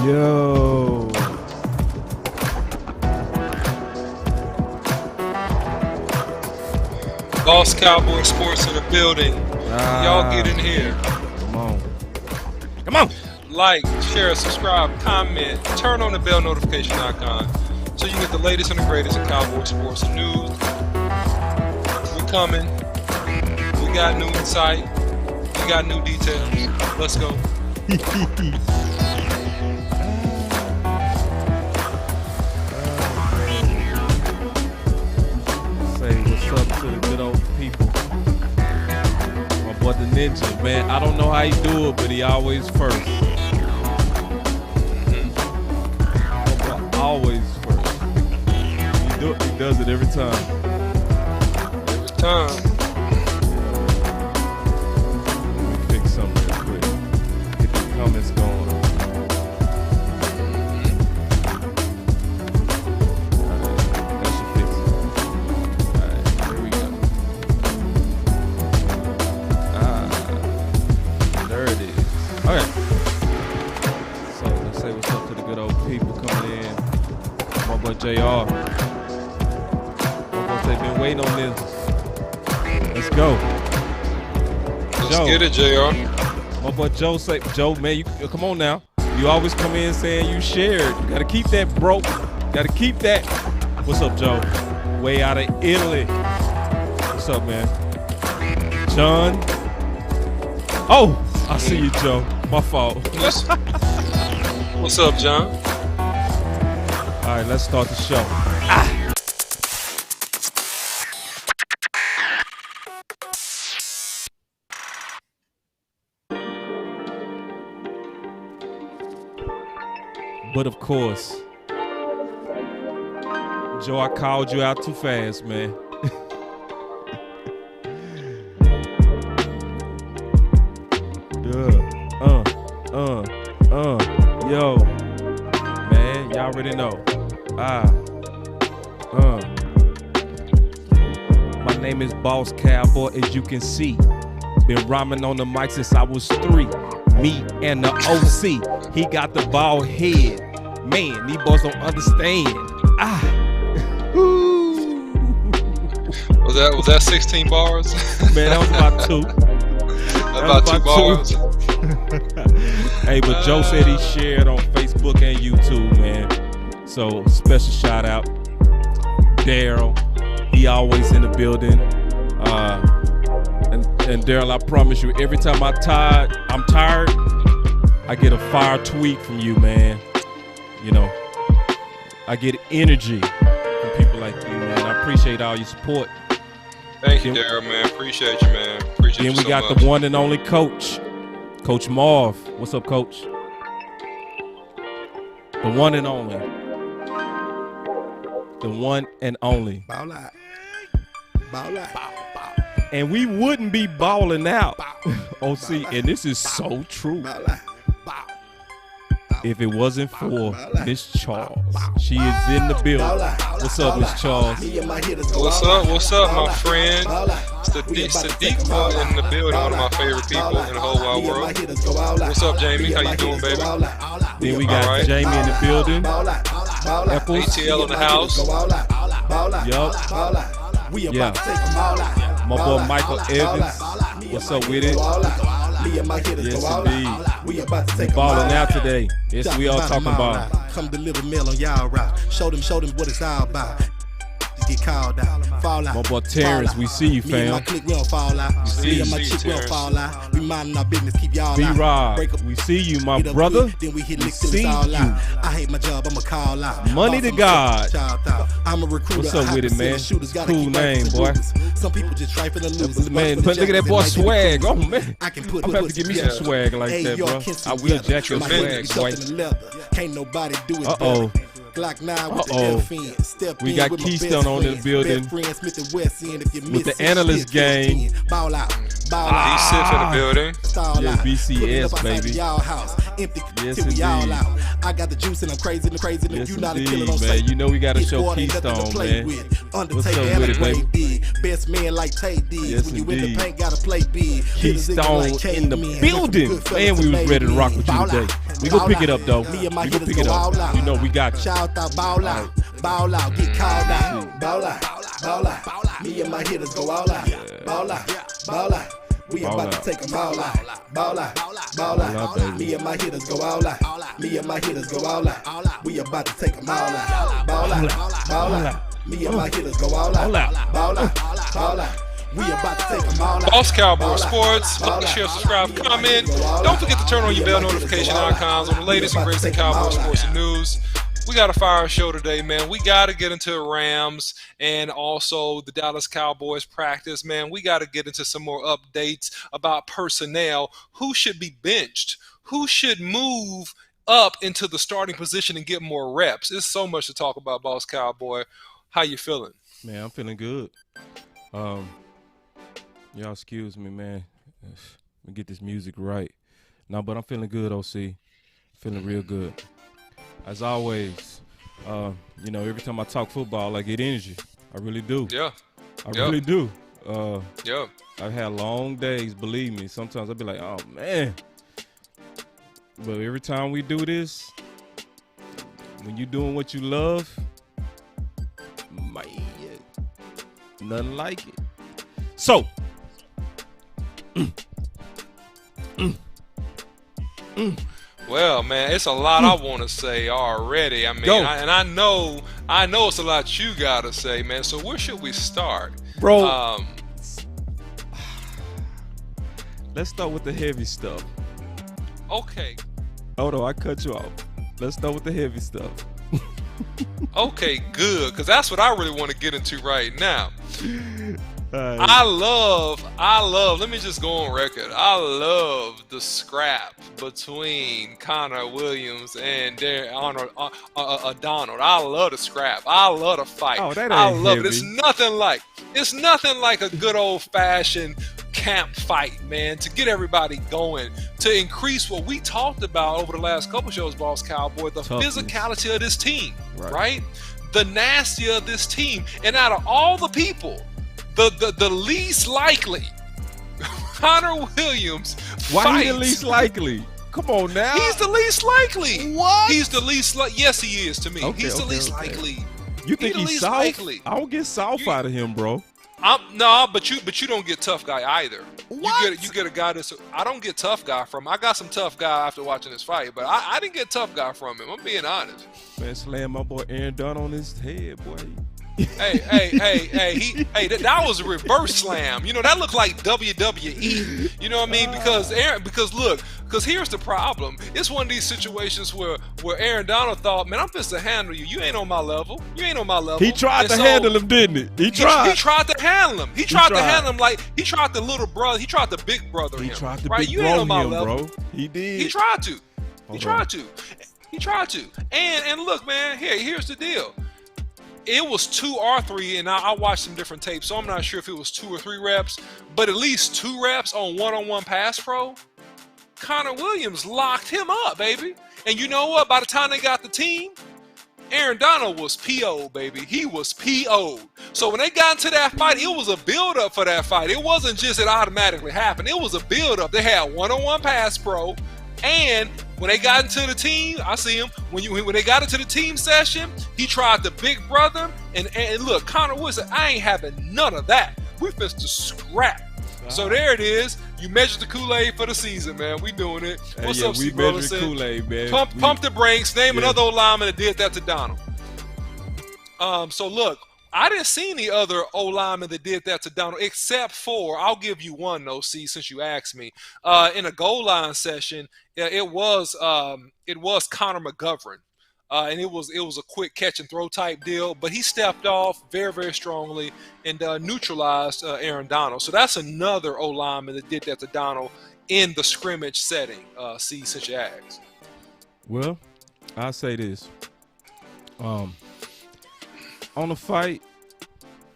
Yo. Boss Cowboy Sports in the building. Y'all get in here. Come on. Come on. Like, share, subscribe, comment, turn on the bell notification icon so you get the latest and the greatest in Cowboy Sports and news. We're coming. We got new insight. We got new details. Let's go. Say what's up to the good old people. My boy the Ninja, man. I don't know how he do it, but he always first. Always first. He does it every time. Every time. Let me fix something real quick. Get the comments going. Alright, that should fix it. Alright, here we go. There it is. Okay. So let's say what's up to the good old people coming in. My boy JR. My boy say been waiting on this. Let's go. Let's get it, JR. My boy Joe say, Joe, man, you come on now. You always come in saying you shared. You gotta keep that, bro. Gotta keep that. What's up, Joe? Way out of Italy. What's up, man? John. Oh, I see you, Joe. My fault. What's up, John? All right, let's start the show. But of course, Joe, I called you out too fast, man. Yo, man, y'all already know. My name is Boss Cowboy, as you can see. Been rhyming on the mic since I was 3. Me and the OC, he got the bald head. Man, these boys don't understand. Was that 16 bars? Man, that was about 2. About 2 bars. Hey, but Joe said he shared on Facebook and YouTube, man. So special shout out, Daryl. He always in the building. And Daryl, I promise you, every time I'm tired, I get a fire tweet from you, man. You know, I get energy from people like you, man. I appreciate all your support. Thank you, Daryl, man. Appreciate you, man. Appreciate you so much. Then we got the one and only Coach, Coach Marv. What's up, Coach? The one and only. The one and only. Ball out. Ball out. And we wouldn't be balling out, OC, and this is so true, if it wasn't for Miss Charles. She is in the building. What's up, Miss Charles? What's up, my friend? Sadiq in the building, one of my favorite people in the whole wide world. What's up, Jamie? How you doing, baby? Then we got Jamie in the building. ATL in the house. Yup. Yeah. My boy Michael Evans. What's up with it? Yes, indeed. We balling out today. Yes, we all talking about. Come deliver mail on y'all route. Show them what it's all about. Just get called out. Fall out. My boy Terrence, we see you, fam. My clique, we don't fall out. Me and my chick, we don't fall out. We minding our business, keep y'all out. B-Rob, we see you, my brother. Then we hit We licks till see it's all you. out. I hate my job, I'ma call out. Money to God. I'm a recruiter. What's up with it, man? Cool name, boy. Some people just trifling and losing. Man, look at that boy swag. Oh, man. I can put I'm gonna have to give me some swag like that, bro. I will jack your swag, boy. Can't nobody do it. Uh-oh. Glock 9 with the FN. Step We in got with my Keystone best on the friends. building. Best friend, Smith and West End. If you With miss the it, analyst shit, gang. 15. Ball out. Ball out. D-Sip in the building. Stall Yes, out. BCS, Put it up outside baby. y'all house. empty Yes, till we all indeed. out. I got the juice and I'm crazy, Yes, you not a indeed, killer, don't man. say. You know we gotta It's show water, nothing to Keystone, play man. with. What's Undertaker up and with a it, grave baby? big. Best man like Tay Diggs. Yes, When you in the indeed. paint, gotta play big. Keystone in the building. Man, we was ready to rock with you today. We gonna pick it up, though. Me and my We gonna hitters pick it go up. all out. You know we got you. Shout out, ball out, get called out, ball out, ball out. Me and my hitters go all out, ball out. We Ball about out. to take them all out, ball out, ball out. baby. Me and my hitters go all out, me and my hitters go all out. We about to take them all out, ball out, ball out. Me and my hitters go all out, ball out, ball out. We about to take them all out. Boss Cowboys Sports. Like, share, subscribe, comment. Don't forget to turn on your bell notification icons on the latest and greatest in Cowboys sports and news. We got a fire show today, man. We got to get into the Rams and also the Dallas Cowboys practice, man. We got to get into some more updates about personnel. Who should be benched? Who should move up into the starting position and get more reps? There's so much to talk about, Boss Cowboy. How you feeling? Man, I'm feeling good. Y'all excuse me, man. Let me get this music right. No, but I'm feeling good, OC. Feeling real good. As always, you know, every time I talk football, I get energy. I really do. Yeah. I really do. Yeah. I've had long days, believe me. Sometimes I'll be like, oh, man. But every time we do this, when you're doing what you love, man, nothing like it. So, Well, man, it's a lot I want to say already. I mean, Go. I know it's a lot you got to say, man. So where should we start? bro, let's start with the heavy stuff. Okay. Hold on, I cut you off. Let's start with the heavy stuff. Okay, good, because that's what I really want to get into right now. All right. I love, let me just go on record. I love the scrap between Connor Williams and Donald. I love the scrap. I love the fight. Oh, that ain't I love heavy. it. It's nothing like a good old fashioned camp fight, man, to get everybody going, to increase what we talked about over the last couple shows, Boss Cowboy, the Toughness. physicality of this team, Right. right? The nasty of this team. And out of all the people, the least likely, Connor Williams. Why he the fights. least likely? Come on now. He's the least likely. What? He's the least yes, he is to me. Okay, He's the okay, least okay. likely. You think the he's least soft? likely. I don't get soft You- out of him, bro. No, but you don't get tough guy either. What? You get a guy that's I don't get tough guy from him. I got some tough guy after watching this fight, but I didn't get tough guy from him. I'm being honest. Man, slam my boy Aaron Dunn on his head, boy. Hey, that was a reverse slam. You know, that looked like WWE. You know what I mean? Because here's the problem. It's one of these situations where Aaron Donald thought, man, I'm supposed to handle you. You ain't on my level. He tried And to so- handle him, didn't he? He tried. He tried to handle him. He tried to tried. handle him like he tried the little brother. He tried the big brother. He him, tried to right? big You ain't bro on my him, level. bro. He did. He tried to. He Hold tried to. And look, man. Here's the deal. It was 2 or 3, and I watched some different tapes, so I'm not sure if it was 2 or 3 reps, but at least 2 reps on one-on-one pass pro. Connor Williams locked him up, baby. And you know what? By the time they got the team, Aaron Donald was PO'd, baby. He was PO'd. So when they got into that fight, it was a build-up for that fight. It wasn't just it automatically happened. It was a build-up. They had one-on-one pass pro, and when they got into the team, I see him. When they got into the team session, he tried the big brother. And look, Connor Wood said, I ain't having none of that. We finna to scrap. So there it is. You measured the Kool-Aid for the season, man. We doing it. What's up, we C. measured Burleson? Kool-Aid, man. Pump the brakes. Name Yeah. another old lineman that did that to Donald. So look, I didn't see any other old lineman that did that to Donald, except for, I'll give you one though, C, since you asked me. In a goal line session, it was Connor McGovern. And it was a quick catch and throw type deal, but he stepped off very, very strongly and neutralized Aaron Donald. So that's another O lineman that did that to Donald in the scrimmage setting. See, since you asked. Well, I'll say this. On the fight,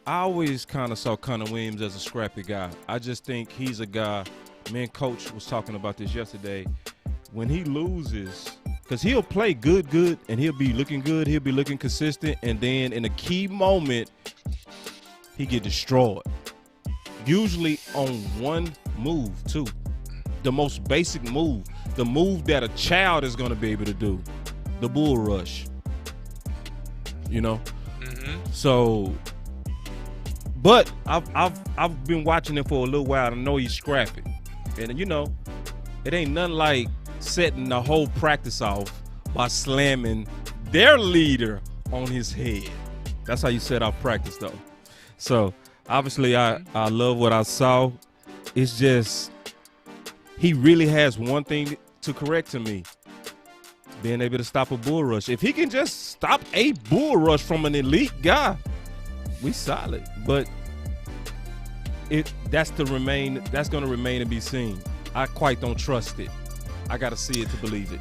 I always kind of saw Connor Williams as a scrappy guy. I just think he's a guy, me and Coach was talking about this yesterday. when he loses, because he'll play good, and he'll be looking good, he'll be looking consistent, and then in a key moment, he get destroyed. Usually on one move, too. The most basic move. The move that a child is going to be able to do. The bull rush. You know? Mm-hmm. So, but I've been watching him for a little while. I know he's scrappy. And, you know, it ain't nothing like setting the whole practice off by slamming their leader on his head. That's how you set off practice, though. So, obviously, I love what I saw. It's just, he really has one thing to correct to me. Being able to stop a bull rush. If he can just stop a bull rush from an elite guy, we solid. But that's going to remain and be seen. I quite don't trust it. I got to see it to believe it.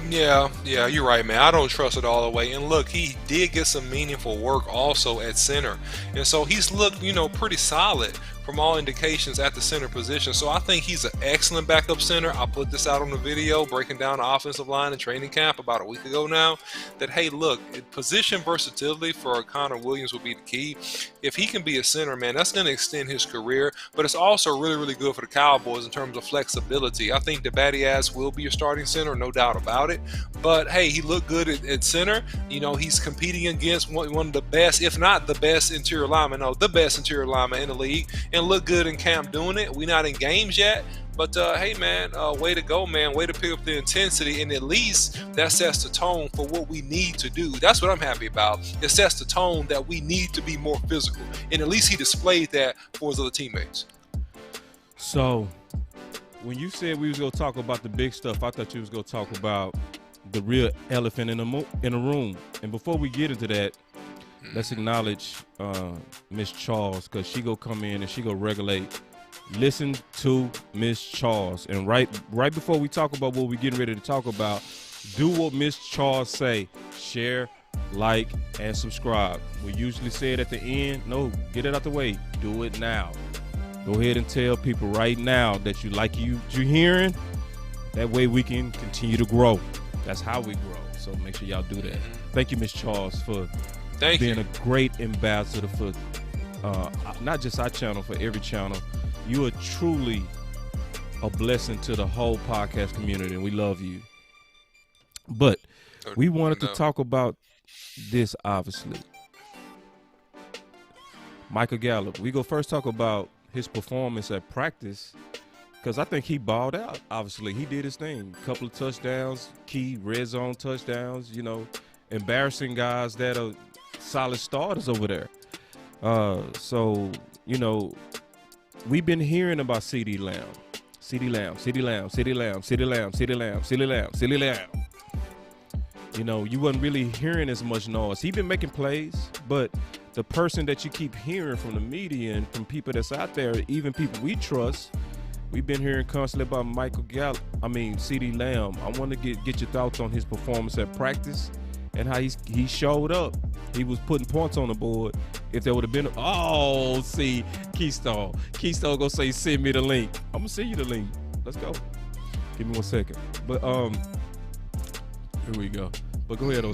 Yeah, you're right, man. I don't trust it all the way. And look, he did get some meaningful work also at center. And so he's looked, pretty solid from all indications at the center position. So I think he's an excellent backup center. I put this out on the video breaking down the offensive line in training camp about a week ago now, that, hey, look, position versatility for Connor Williams will be the key. If he can be a center, man, that's going to extend his career. But it's also really, really good for the Cowboys in terms of flexibility. I think DeBatias will be your starting center, no doubt about it. But, hey, he looked good at center. He's competing against one of the best, if not the best interior lineman, the best interior lineman in the league, and look good in camp doing it. We're not in games yet. But, hey, man, way to go, man. Way to pick up the intensity. And at least that sets the tone for what we need to do. That's what I'm happy about. It sets the tone that we need to be more physical. And at least he displayed that for his other teammates. So, when you said we was going to talk about the big stuff, I thought you was going to talk about the real elephant in the room. And before we get into that, let's acknowledge Miss Charles, because she go come in and she go regulate. Listen to Miss Charles, and right before we talk about what we're getting ready to talk about, do what Miss Charles say: share, like, and subscribe. We usually say it at the end. No, get it out the way. Do it now. Go ahead and tell people right now that you like you're hearing. That way we can continue to grow. That's how we grow. So make sure y'all do that. Thank you, Miss Charles, for being a great ambassador for not just our channel, for every channel. You are truly a blessing to the whole podcast community, and we love you. But we wanted to talk about this, obviously. Michael Gallup. We go first talk about his performance at practice, because I think he balled out. Obviously, he did his thing. A couple of touchdowns, key red zone touchdowns, embarrassing guys that are solid starters over there. So, we've been hearing about CeeDee Lamb. CeeDee Lamb, CeeDee Lamb, CeeDee Lamb, CeeDee Lamb, CeeDee Lamb, CeeDee Lamb, CeeDee Lamb. You wasn't really hearing as much noise. He been making plays, but the person that you keep hearing from the media and from people that's out there, even people we trust, we've been hearing constantly about CeeDee Lamb. I want to get your thoughts on his performance at practice and how he showed up. He was putting points on the board. If there would have been, Keystone gonna say, send me the link. I'm gonna send you the link. Let's go. Give me 1 second. But here we go. But go ahead. No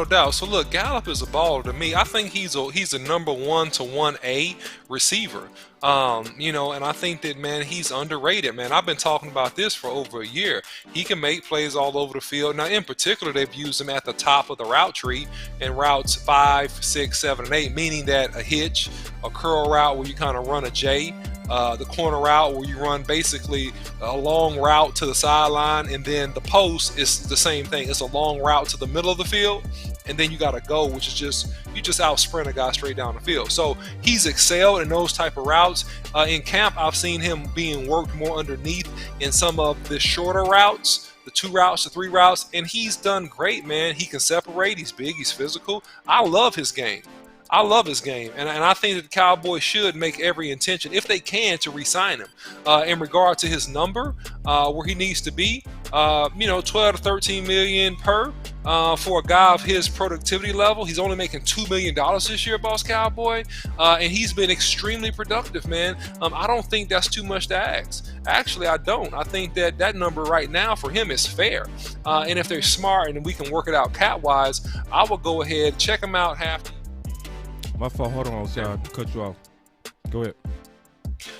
doubt. So look, Gallup is a baller to me. I think he's a number 1 to 1A receiver. And I think that, man, he's underrated, man. I've been talking about this for over a year. He can make plays all over the field. Now, in particular, they've used him at the top of the route tree in routes 5, 6, 7, and 8, meaning that a hitch, a curl route where you kind of run a J, the corner route where you run basically a long route to the sideline, and then the post is the same thing. It's a long route to the middle of the field, and then you got to go, which is you just out sprint a guy straight down the field. So he's excelled in those type of routes. In camp, I've seen him being worked more underneath in some of the shorter routes, the 2 routes, the 3 routes, and he's done great, man. He can separate. He's big. He's physical. I love his game. I love his game, and I think that the Cowboys should make every intention, if they can, to re-sign him. In regard to his number, where he needs to be, 12 to 13 million per. For a guy of his productivity level, he's only making $2 million this year, Boss Cowboy, and he's been extremely productive, man. I don't think that's too much to ask. Actually, I don't. I think that number right now for him is fair. And if they're smart and we can work it out cap-wise, I will go ahead, check him out half. My fault. Hold on, sorry, cut you off. Go ahead.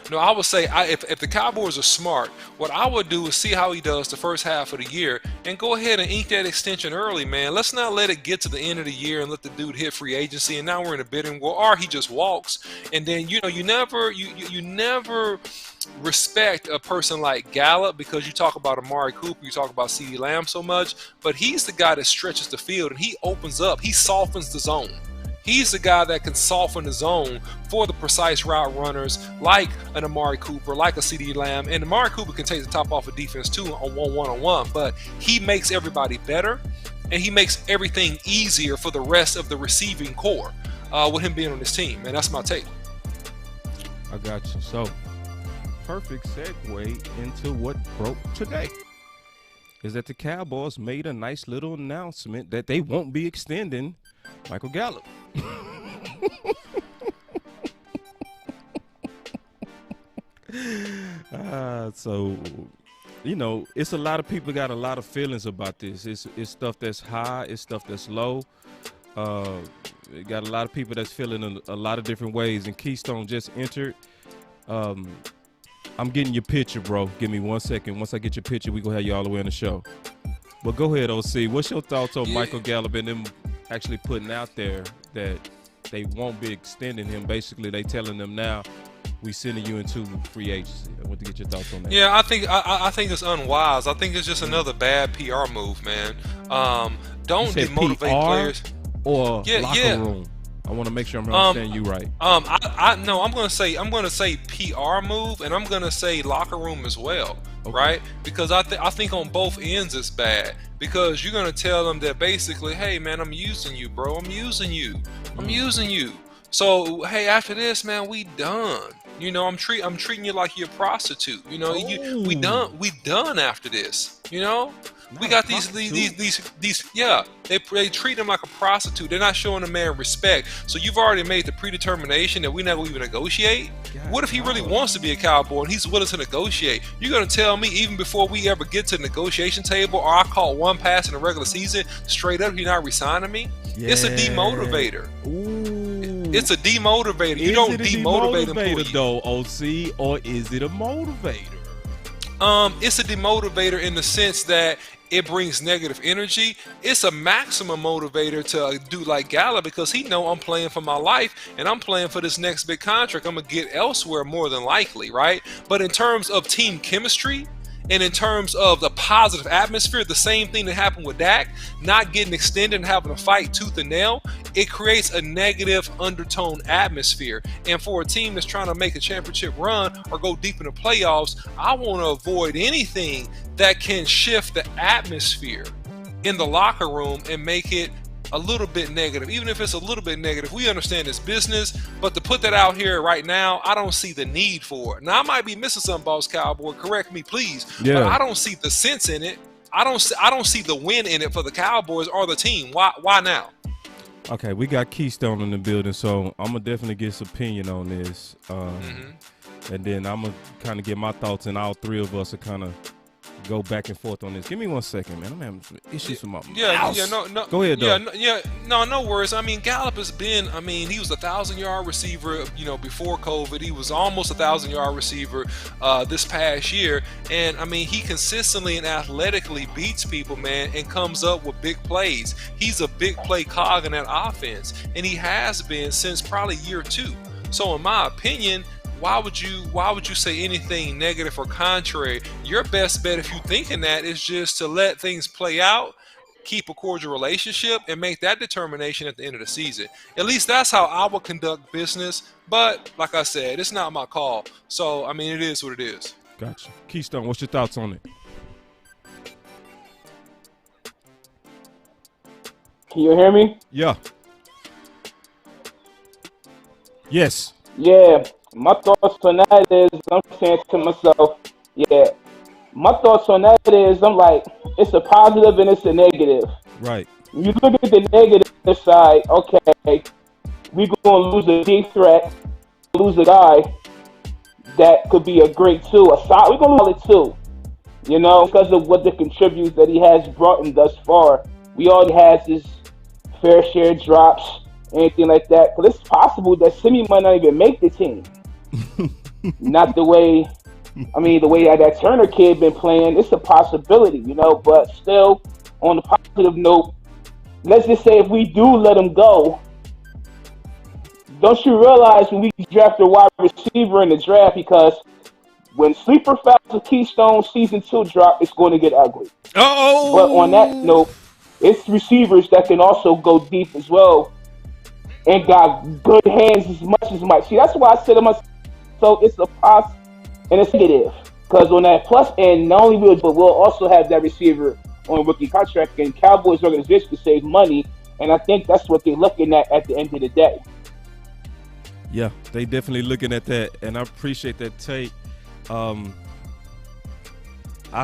No, I would say if the Cowboys are smart, what I would do is see how he does the first half of the year and go ahead and ink that extension early, man. Let's not let it get to the end of the year and let the dude hit free agency and now we're in a bidding war, or he just walks. And then you never respect a person like Gallup because you talk about Amari Cooper, you talk about CeeDee Lamb so much, but he's the guy that stretches the field and he opens up, he softens the zone. He's the guy that can soften the zone for the precise route runners like an Amari Cooper, like a CeeDee Lamb. And Amari Cooper can take the top off of defense too on one-on-one, but he makes everybody better and he makes everything easier for the rest of the receiving core with him being on this team. And that's my take. I got you. So, perfect segue into what broke today is that the Cowboys made a nice little announcement that they won't be extending Michael Gallup. So, it's a lot of people got a lot of feelings about this. It's stuff that's high, it's stuff that's low. It got a lot of people that's feeling a lot of different ways. And Keystone just entered. I'm getting your picture, bro. Give me 1 second. Once I get your picture, we gonna have you all the way on the show. But go ahead, OC. What's your thoughts on Michael Gallup and them actually putting out there that they won't be extending him? Basically, they telling them now, we sending you into free agency. I want to get your thoughts on that. Yeah, I think it's unwise. I think it's just another bad PR move, man. Don't demotivate players. Or locker room. I want to make sure I'm understanding you right. I'm gonna say PR move, and I'm gonna say locker room as well, right? Because I think on both ends it's bad. Because you're gonna tell them that basically, hey man, I'm using you, bro. I'm using you. So hey, after this, man, we done. I'm treating you like you're a prostitute. We done after this. We got these they treat them like a prostitute. They're not showing the man respect. So you've already made the predetermination that we're not going to even negotiate. What if he really wants to be a Cowboy and he's willing to negotiate? You're going to tell me even before we ever get to the negotiation table, or I caught one pass in the regular season, straight up, you're not resigning me? Yeah. It's a demotivator. Ooh. It's a demotivator. You don't demotivate employees. Though, OC, or is it a motivator? It's a demotivator in the sense that it brings negative energy. It's a maximum motivator to a dude like Gallup because he know I'm playing for my life and I'm playing for this next big contract I'm going to get elsewhere more than likely, right? But in terms of team chemistry and in terms of the positive atmosphere, the same thing that happened with Dak, not getting extended and having to fight tooth and nail, it creates a negative undertone atmosphere. And for a team that's trying to make a championship run or go deep in the playoffs, I want to avoid anything that can shift the atmosphere in the locker room and make it a little bit negative. Even if it's a little bit negative, we understand it's business, but to put that out here right now, I don't see the need for it. Now, I might be missing something, Boss Cowboy. Correct me, please. Yeah. But I don't see the sense in it. I don't see the win in it for the Cowboys or the team. Why now? Okay, we got Keystone in the building, so I'm going to definitely get his opinion on this. And then I'm going to kind of get my thoughts, and all three of us are kind of go back and forth on this. Give me 1 second, man. I'm having some issues with my mouse. No. Go ahead, though. No worries. I mean, Gallup has been, he was a 1,000-yard receiver, before COVID. He was almost a 1,000-yard receiver this past year. And, he consistently and athletically beats people, man, and comes up with big plays. He's a big play cog in that offense. And he has been since probably year 2. So, in my opinion, why would you say anything negative or contrary? Your best bet, if you're thinking that, is just to let things play out, keep a cordial relationship, and make that determination at the end of the season. At least that's how I would conduct business. But like I said, it's not my call. So, it is what it is. Gotcha. Keystone, what's your thoughts on it? Can you hear me? Yeah. Yes. Yeah, my thoughts on that is I'm saying to myself, yeah, my thoughts on that is I'm like, it's a positive and it's a negative. Right. When you look at the negative side, okay, we gonna lose a deep threat, lose a guy that could be a great two, a solid. We're gonna lose it too, because of what the contributes that he has brought in thus far. We already has his fair share of drops, anything like that. But it's possible that Simi might not even make the team. Not the way, the way that Turner kid been playing. It's a possibility, But still, on the positive note, let's just say if we do let him go, don't you realize when we draft a wide receiver in the draft, because when Sleeper Fouls of Keystone Season 2 drop, it's going to get ugly. Oh. But on that note, it's receivers that can also go deep as well and got good hands as much as Mike. See, that's why I said to myself, so it's a plus and it's negative. Because on that plus end, not only will, but we'll also have that receiver on a rookie contract, and Cowboys organization to save money. And I think that's what they're looking at the end of the day. Yeah, they definitely looking at that, and I appreciate that take. I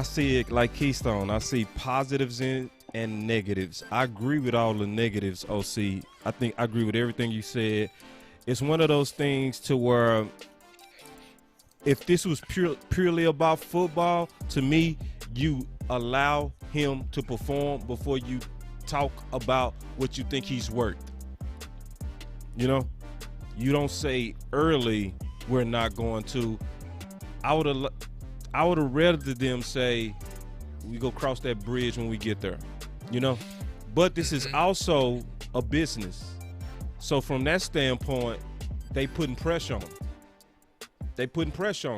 see it like Keystone. I see positives in and negatives. I agree with all the negatives, OC. I think I agree with everything you said. It's one of those things to where if this was purely about football, to me, you allow him to perform before you talk about what you think he's worth. You don't say early we're not going to. I would have rather them say we go cross that bridge when we get there. But this is also a business. So from that standpoint, they putting pressure on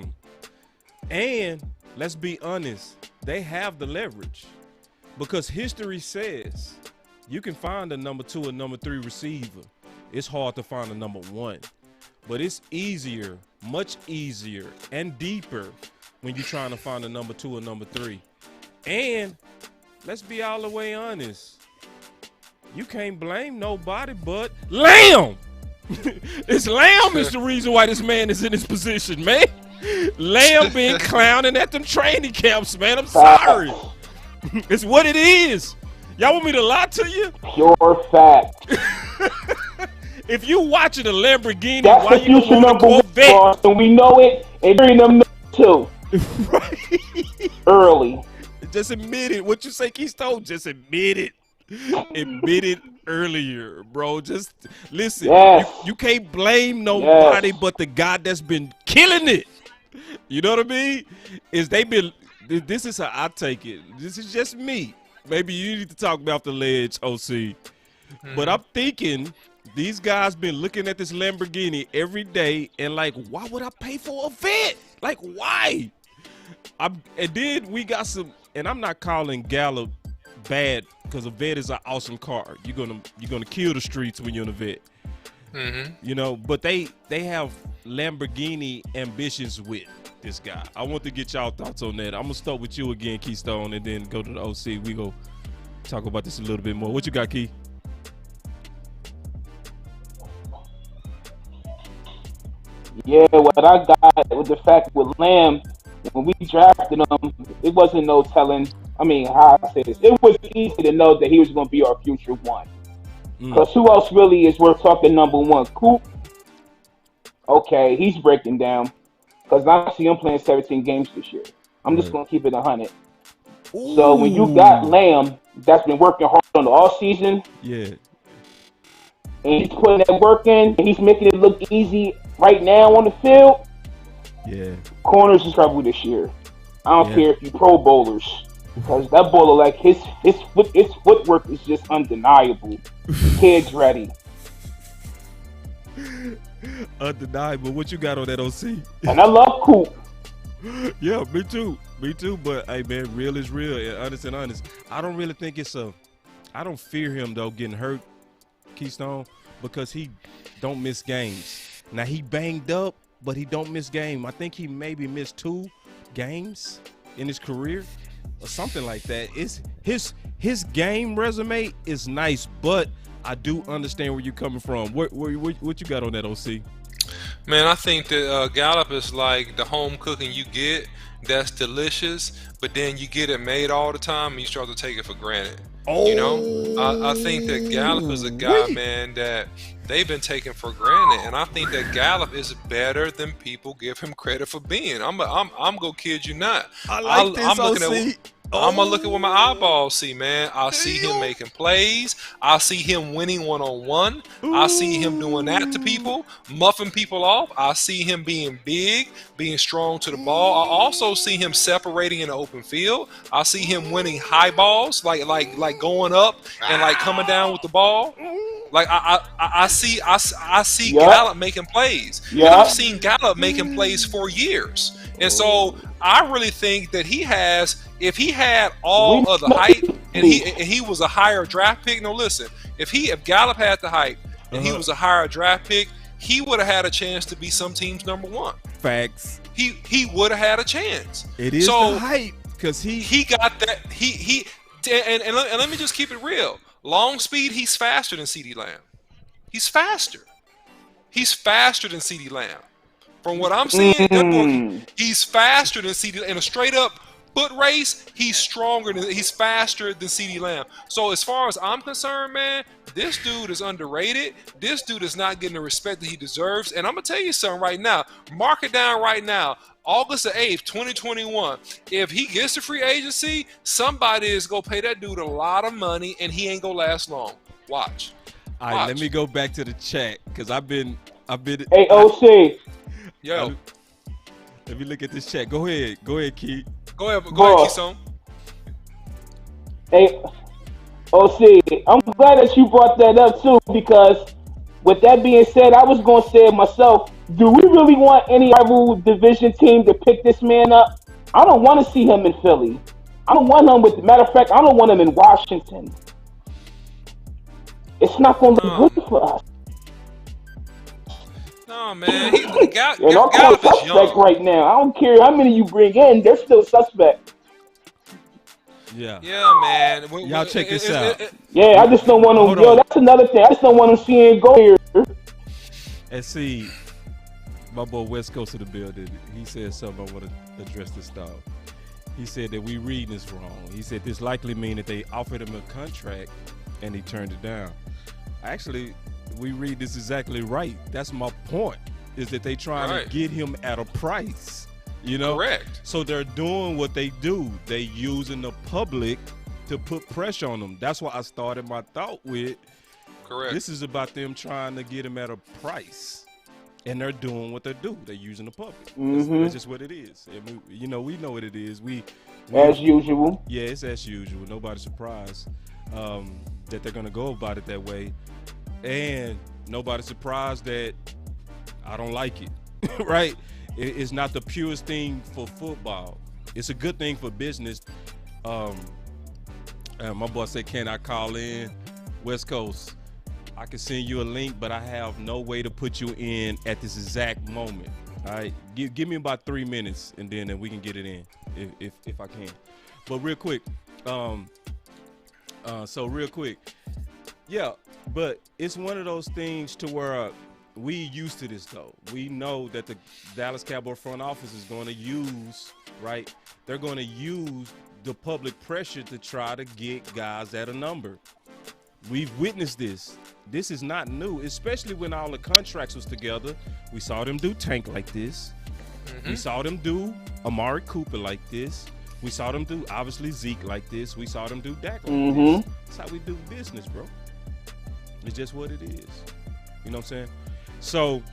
them. And let's be honest, they have the leverage. Because history says you can find a number 2 or number 3 receiver. It's hard to find a number 1. But it's easier, much easier, and deeper when you're trying to find a number 2 or number 3. And let's be all the way honest. You can't blame nobody but Lamb. It's Lamb is the reason why this man is in this position, man. Lamb been clowning at them training camps, man. I'm sorry. It's what it is. Y'all want me to lie to you? Pure fact. If you watching a Lamborghini, that's why you don't want a Corvette? And we know it, and bring them too. Right. Early. Just admit it. What you say, Keystone? Just admit it. Admit it earlier, bro. Just listen. Yes. You can't blame nobody but the guy that's been killing it. You know what I mean? This is how I take it. This is just me. Maybe you need to talk me off the ledge, OC. But I'm thinking these guys been looking at this Lamborghini every day and like, why would I pay for a vet? Like, why? And then we got some, and I'm not calling Gallup bad because a vet is an awesome car. You're gonna kill the streets when you're in a vet. But they have Lamborghini ambitions with this guy. I want to get y'all thoughts on that. I'm gonna start with you again, Keystone, and then go to the OC. We go talk about this a little bit more. What you got, Key? Yeah, what I got with the fact with Lamb, when we drafted him, it wasn't no telling. How I say this, it was easy to know that he was going to be our future one. Because who else really is worth talking number 1? Coop. Okay, he's breaking down. Because I see him playing 17 games this year. I'm just going to keep it 100. Ooh. So when you got Lamb, that's been working hard on the all season. Yeah. And he's putting that work in, and he's making it look easy right now on the field. Yeah. Corners is trouble this year. I don't care if you Pro Bowlers. Because that bowler, like, his footwork is just undeniable. Kid's ready. Undeniable. What you got on that, OC? And I love Coop. Yeah, me too. But, hey, man, real is real. And honest. I don't really think I don't fear him, though, getting hurt, Keystone, because he don't miss games. Now, he banged up, but he don't miss game. I think he maybe missed 2 games in his career or something like that. It's his game resume is nice, but I do understand where you're coming from. What you got on that, OC? Man, I think that Gallup is like the home cooking you get that's delicious, but then you get it made all the time and you start to take it for granted. You know, I think that Gallup is a guy, man, that they've been taking for granted, and I think that Gallup is better than people give him credit for being. I'm gonna kid you not. I like this, I'm looking OC. at. I'm gonna look at what my eyeballs see, man. I see him making plays. I see him winning one-on-one. I see him doing that to people, muffing people off. I see him being big, being strong to the ball. I also see him separating in the open field. I see him winning high balls, like going up and like coming down with the ball. Like I see Gallup making plays. And I've seen Gallup making plays for years. And so I really think that he has, if he had all of the hype and he was a higher draft pick. No, listen, if Gallup had the hype and he was a higher draft pick, he would have had a chance to be some team's number one. Facts. He would have had a chance. It is the hype because he got that and let me just keep it real. Long speed, he's faster than CeeDee Lamb. He's faster. He's faster than CeeDee Lamb. From what I'm seeing, he's faster than CeeDee Lamb. In a straight up foot race, he's faster than CeeDee Lamb. So as far as I'm concerned, man, this dude is underrated. This dude is not getting the respect that he deserves. And I'm gonna tell you something right now. Mark it down right now. August the 8th, 2021. If he gets to free agency, somebody is gonna pay that dude a lot of money, and he ain't gonna last long. Watch. All right, let me go back to the chat because I've been. Hey, OC. Yo. Let me look at this chat. Go ahead, Keith. Go ahead, Keystone. Hey, OC, I'm glad that you brought that up too, because with that being said, I was going to say it myself. Do we really want any rival division team to pick this man up? I don't want to see him in Philly. I don't want him matter of fact, I don't want him in Washington. It's not going to look good for us. No, man. Gallup is young right now. I don't care how many you bring in; they're still suspect. Yeah, man. Y'all check this out. I just don't want them. Yo, that's another thing. I just don't want them seeing go here. And see, my boy West Coast of the building. He said something. I want to address this stuff. He said that we reading this wrong. He said this likely mean that they offered him a contract and he turned it down. Actually, we read this exactly right. That's my point, is that they trying to get him at a price, you know? Correct. So they're doing what they do. They using the public to put pressure on them. That's why I started my thought with, correct. This is about them trying to get him at a price. And they're doing what they do. They're using the public. That's just what it is. And we know what it is. We as usual. Yeah, it's as usual. Nobody's surprised that they're going to go about it that way. And nobody's surprised that I don't like it, right? It's not the purest thing for football. It's a good thing for business. My boss said, can I call in? West Coast, I can send you a link, but I have no way to put you in at this exact moment. All right, give me about 3 minutes, and then we can get it in if I can. But real quick, yeah. But it's one of those things to where we used to this though. We know that the Dallas Cowboy front office is going to use, right? They're going to use the public pressure to try to get guys at a number. We've witnessed this. This is not new, especially when all the contracts was together. We saw them do Tank like this. We saw them do Amari Cooper like this. We saw them do, obviously, Zeke like this. We saw them do Dak like this. That's how we do business, bro. It's just what it is. You know what I'm saying? So,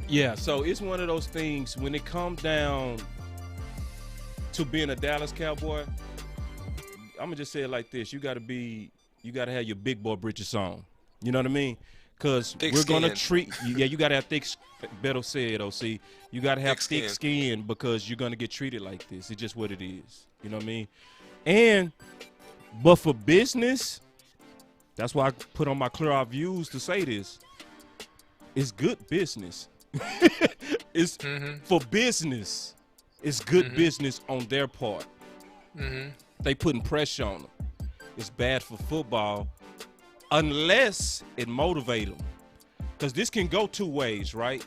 yeah, so it's one of those things when it comes down to being a Dallas Cowboy, I'm going to just say it like this. You got to have your big boy britches on. You know what I mean? Because we're going to treat – you got to have thick – Beto said, OC. You got to have thick skin because you're going to get treated like this. It's just what it is. You know what I mean? But for business – that's why I put on my Clear Our Views to say this. It's good business. It's for business. It's good business on their part. They putting pressure on them. It's bad for football unless it motivates them. because this can go two ways, right?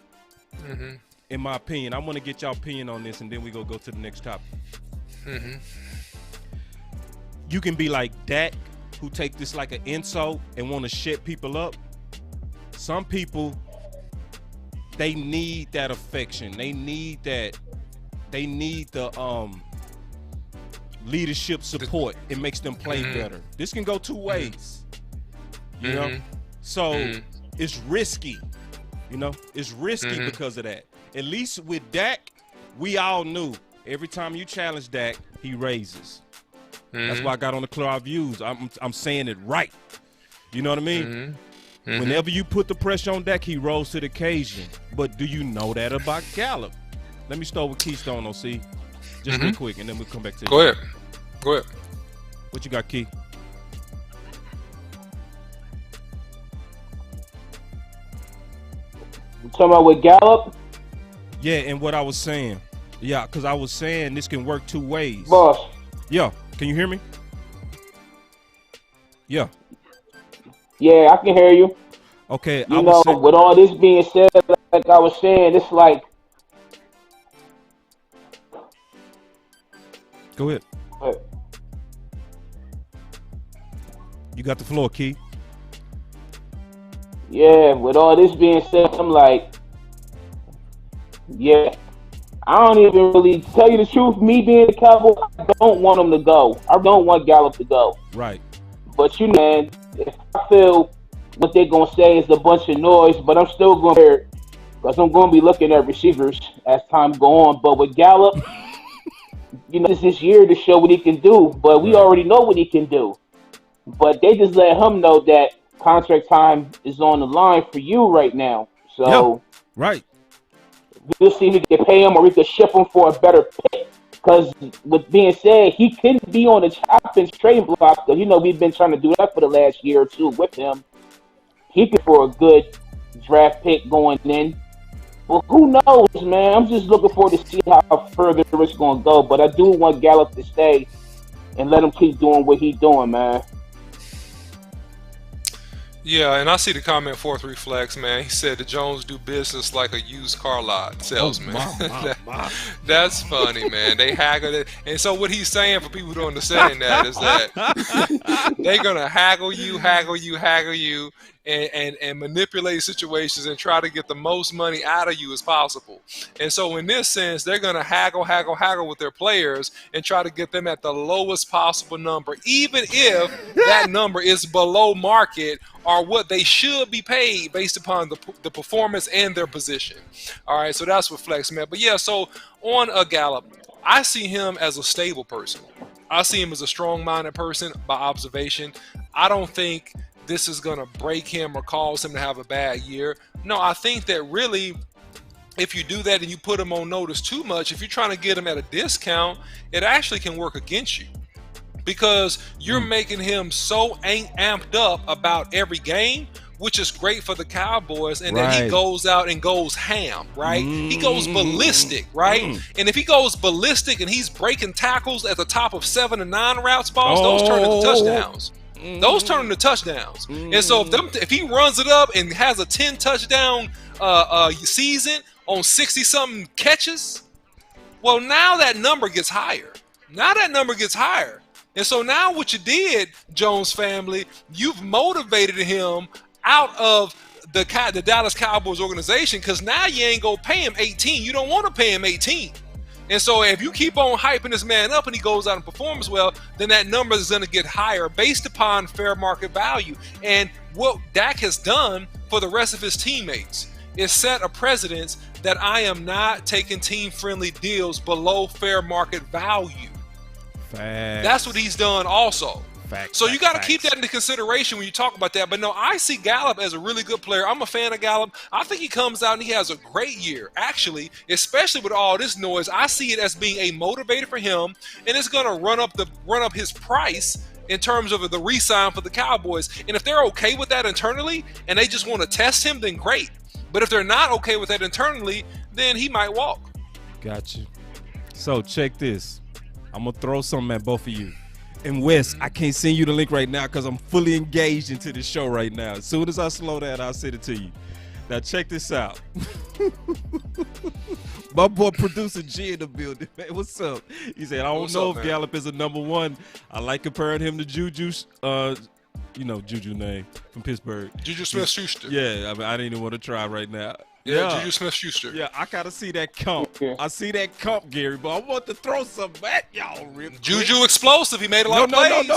Mm-hmm. In my opinion, I want to get y'all opinion on this, and then we go to the next topic. Mm-hmm. You can be like Dak, who take this like an insult and want to shut people up. Some people, they need that affection. They need that. They need the leadership support. It makes them play better. This can go two ways. You know? So it's risky. You know? It's risky because of that. At least with Dak, we all knew every time you challenge Dak, he raises. That's why I got on the Clear Views. I'm saying it right. You know what I mean? Whenever you put the pressure on Dak, he rose to the occasion. But do you know that about Gallup? Let me start with Keystone, OC. Just real quick, and then we'll come back to you. Go ahead. What you got, Key? You talking about with Gallup? Yeah, and what I was saying. Yeah, because I was saying this can work two ways. Boss. Yeah, can you hear me? Yeah. Yeah, I can hear you. Okay, You know, with all this being said, like I was saying, it's like. Go ahead. You got the floor, Key. Yeah, with all this being said, I'm like, yeah, I don't even really tell you the truth. Me being a Cowboy, I don't want him to go. I don't want Gallup to go. Right. But you know, man, if I feel what they're gonna say is a bunch of noise, but I'm still gonna hear it because I'm gonna be looking at receivers as time go on. But with Gallup, you know, this is his year to show what he can do. But we already know what he can do. But they just let him know that contract time is on the line for you right now. So, right. We'll see if we can pay him or we could ship him for a better pick. Because with being said, he couldn't be on the Chapman's trade block. Because, you know, we've been trying to do that for the last year or two with him. He could for a good draft pick going in. Well, who knows, man? I'm just looking forward to see how further it's going to go. But I do want Gallup to stay and let him keep doing what he's doing, man. Yeah, and I see the comment 4-3 Flex, man. He said the Jones do business like a used car lot salesman. That's funny, man. They haggle it. And so what he's saying for people who don't understand that is that they're going to haggle you, and manipulate situations and try to get the most money out of you as possible. And so in this sense, they're going to haggle with their players and try to get them at the lowest possible number, even if that number is below market or what they should be paid based upon the performance and their position. All right, so that's what Flex meant. But yeah, so on a Gallup, I see him as a stable person. I see him as a strong-minded person by observation. I don't think this is going to break him or cause him to have a bad year. No, I think that really, if you do that and you put him on notice too much, if you're trying to get him at a discount, it actually can work against you. Because you're making him so amped up about every game, which is great for the Cowboys, and then he goes out and goes ham, right? He goes ballistic, right? And if he goes ballistic and he's breaking tackles at the top of 7 and 9 routes, balls, those turn into touchdowns. Those turn into touchdowns. And so if he runs it up and has a 10 touchdown season on 60-something catches, well, now that number gets higher. And so now what you did, Jones family, you've motivated him out of the Dallas Cowboys organization, because now you ain't going to pay him 18. You don't want to pay him 18. And so if you keep on hyping this man up and he goes out and performs well, then that number is going to get higher based upon fair market value. And what Dak has done for the rest of his teammates is set a precedence that I am not taking team-friendly deals below fair market value. Facts. That's what he's done also. Facts, so you got to keep that into consideration when you talk about that. But no, I see Gallup as a really good player. I'm a fan of Gallup. I think he comes out and he has a great year, actually, especially with all this noise. I see it as being a motivator for him, and it's going to run up his price in terms of the re-sign for the Cowboys. And if they're okay with that internally and they just want to test him, then great. But if they're not okay with that internally, then he might walk. Got you. So check this. I'm going to throw something at both of you. And Wes, I can't send you the link right now because I'm fully engaged into the show right now. As soon as I slow down, I'll send it to you. Now check this out. My boy producer G in the building, man. What's up? He said, I don't know if Gallup is a number one. I like comparing him to Juju. You know Juju name from Pittsburgh. Juju Smith-Schuster. Yeah, I mean, I didn't even want to try right now. Yeah, Juju Smith-Schuster. Yeah, I gotta see that comp. I see that comp, Gary, but I want to throw some at y'all real quick. Juju explosive. He made a lot of plays.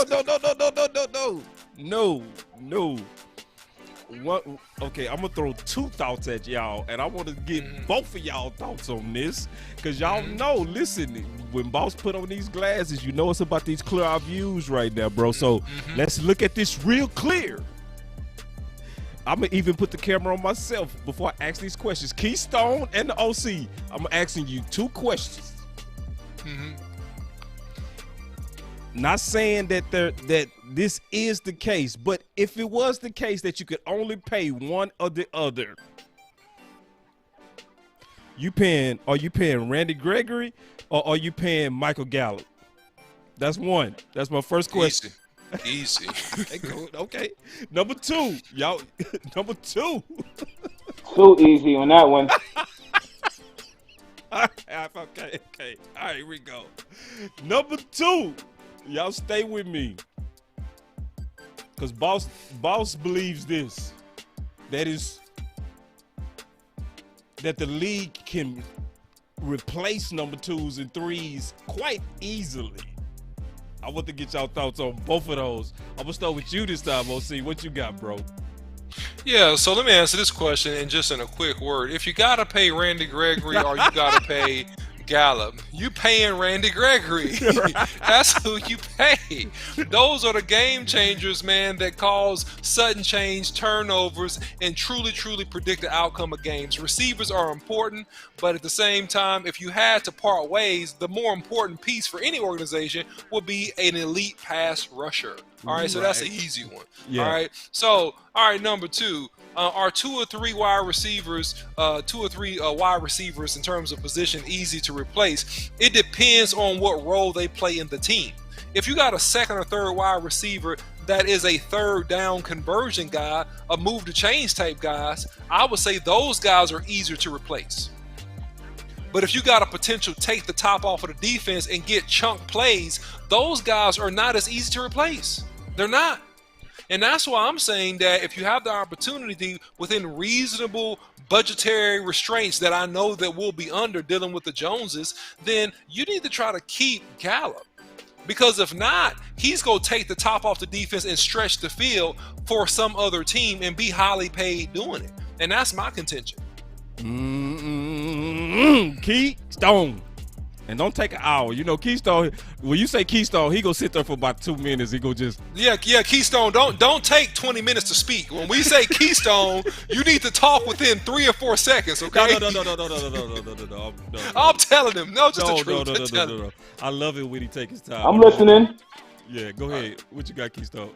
No. What? Okay, I'm gonna throw two thoughts at y'all, and I want to get both of y'all thoughts on this, cause y'all know. Listen, when Boss put on these glasses, you know it's about these clear eye views right now, bro. So let's look at this real clear. I'm gonna even put the camera on myself before I ask these questions. Keystone and the OC, I'm asking you two questions. Not saying that this is the case, but if it was the case that you could only pay one or the other, are you paying Randy Gregory or are you paying Michael Gallup? That's one. That's my first question. Easy. Okay. Number two, y'all. Number two. Too easy on that one. Okay. All right, here we go. Number two. Y'all stay with me. Because Boss believes this. That the league can replace number twos and threes quite easily. I want to get y'all thoughts on both of those. I'm going to start with you this time, OC. What you got, bro? Yeah, so let me answer this question in just in a quick word. If you got to pay Randy Gregory or you got to pay Gallup, you paying Randy Gregory. That's who you pay. Those are the game changers, man, that cause sudden change, turnovers, and truly predict the outcome of games. Receivers are important, but at the same time, if you had to part ways, the more important piece for any organization would be an elite pass rusher. All right, so that's an easy one. Yeah. All right, so number two. Are two or three wide receivers in terms of position easy to replace? It depends on what role they play in the team. If you got a second or third wide receiver that is a third down conversion guy, a move to change type guys, I would say those guys are easier to replace. But if you got a potential take the top off of the defense and get chunk plays, those guys are not as easy to replace. They're not. And that's why I'm saying that if you have the opportunity within reasonable budgetary restraints that I know that we'll be under dealing with the Joneses, then you need to try to keep Gallup. Because if not, he's going to take the top off the defense and stretch the field for some other team and be highly paid doing it. And that's my contention. Keystone. And don't take an hour. You know, Keystone, when you say Keystone, he gonna sit there for about 2 minutes. He gonna just Yeah, Keystone, don't take 20 minutes to speak. When we say Keystone, you need to talk within 3 or 4 seconds, okay? No. I'm telling him. No, just the truth. No. I love it when he take his time. I'm listening. Yeah, go ahead. What you got, Keystone?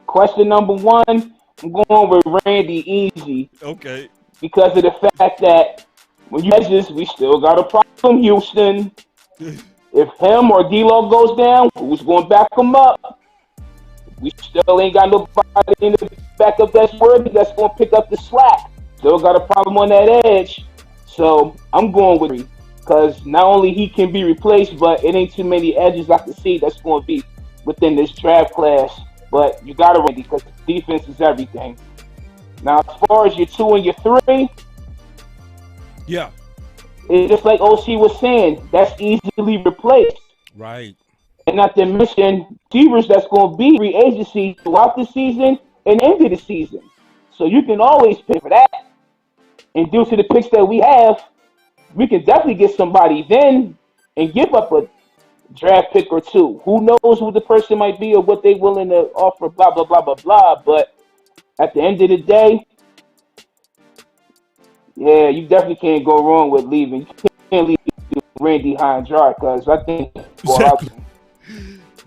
Question number one, I'm going with Randy easy. Okay. Because of the fact that when you measure, we still got a problem, Houston. If him or D-Lo goes down, who's going to back him up? We still ain't got nobody in the backup that's worthy that's going to pick up the slack. Still got a problem on that edge. So I'm going with him because not only he can be replaced, but it ain't too many edges I can see that's going to be within this draft class. But you got to Randy because defense is everything. Now, as far as your 2 and your 3, yeah, it's just like OC was saying, that's easily replaced. Right. And not to mention receivers that's going to be free agency throughout the season and into the season. So you can always pay for that. And due to the picks that we have, we can definitely get somebody then and give up a draft pick or 2. Who knows who the person might be or what they're willing to offer, blah, blah, blah, blah, blah. But at the end of the day, yeah, you definitely can't go wrong with leaving. You can't leave Randy high and dry because I think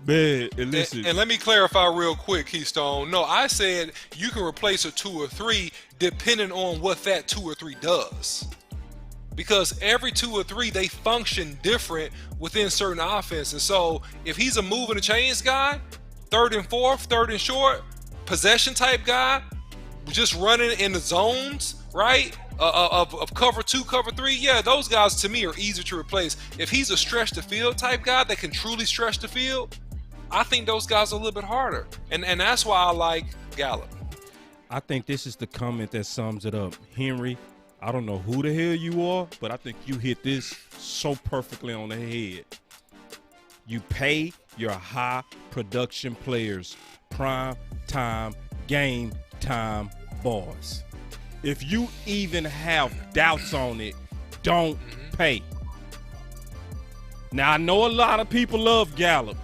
Man, and listen. And let me clarify real quick, Keystone. No, I said you can replace a 2 or 3 depending on what that 2 or 3 does. Because every 2 or 3, they function different within certain offenses. So if he's a move and a change guy, third and fourth, third and short, possession type guy, just running in the zones, right? Of cover 2, cover 3, yeah, those guys to me are easier to replace. If he's a stretch the field type guy that can truly stretch the field, I think those guys are a little bit harder. And that's why I like Gallup. I think this is the comment that sums it up. Henry, I don't know who the hell you are, but I think you hit this so perfectly on the head. You pay your high production players prime time, game time boys. If you even have doubts on it, don't pay. Now, I know a lot of people love Gallup.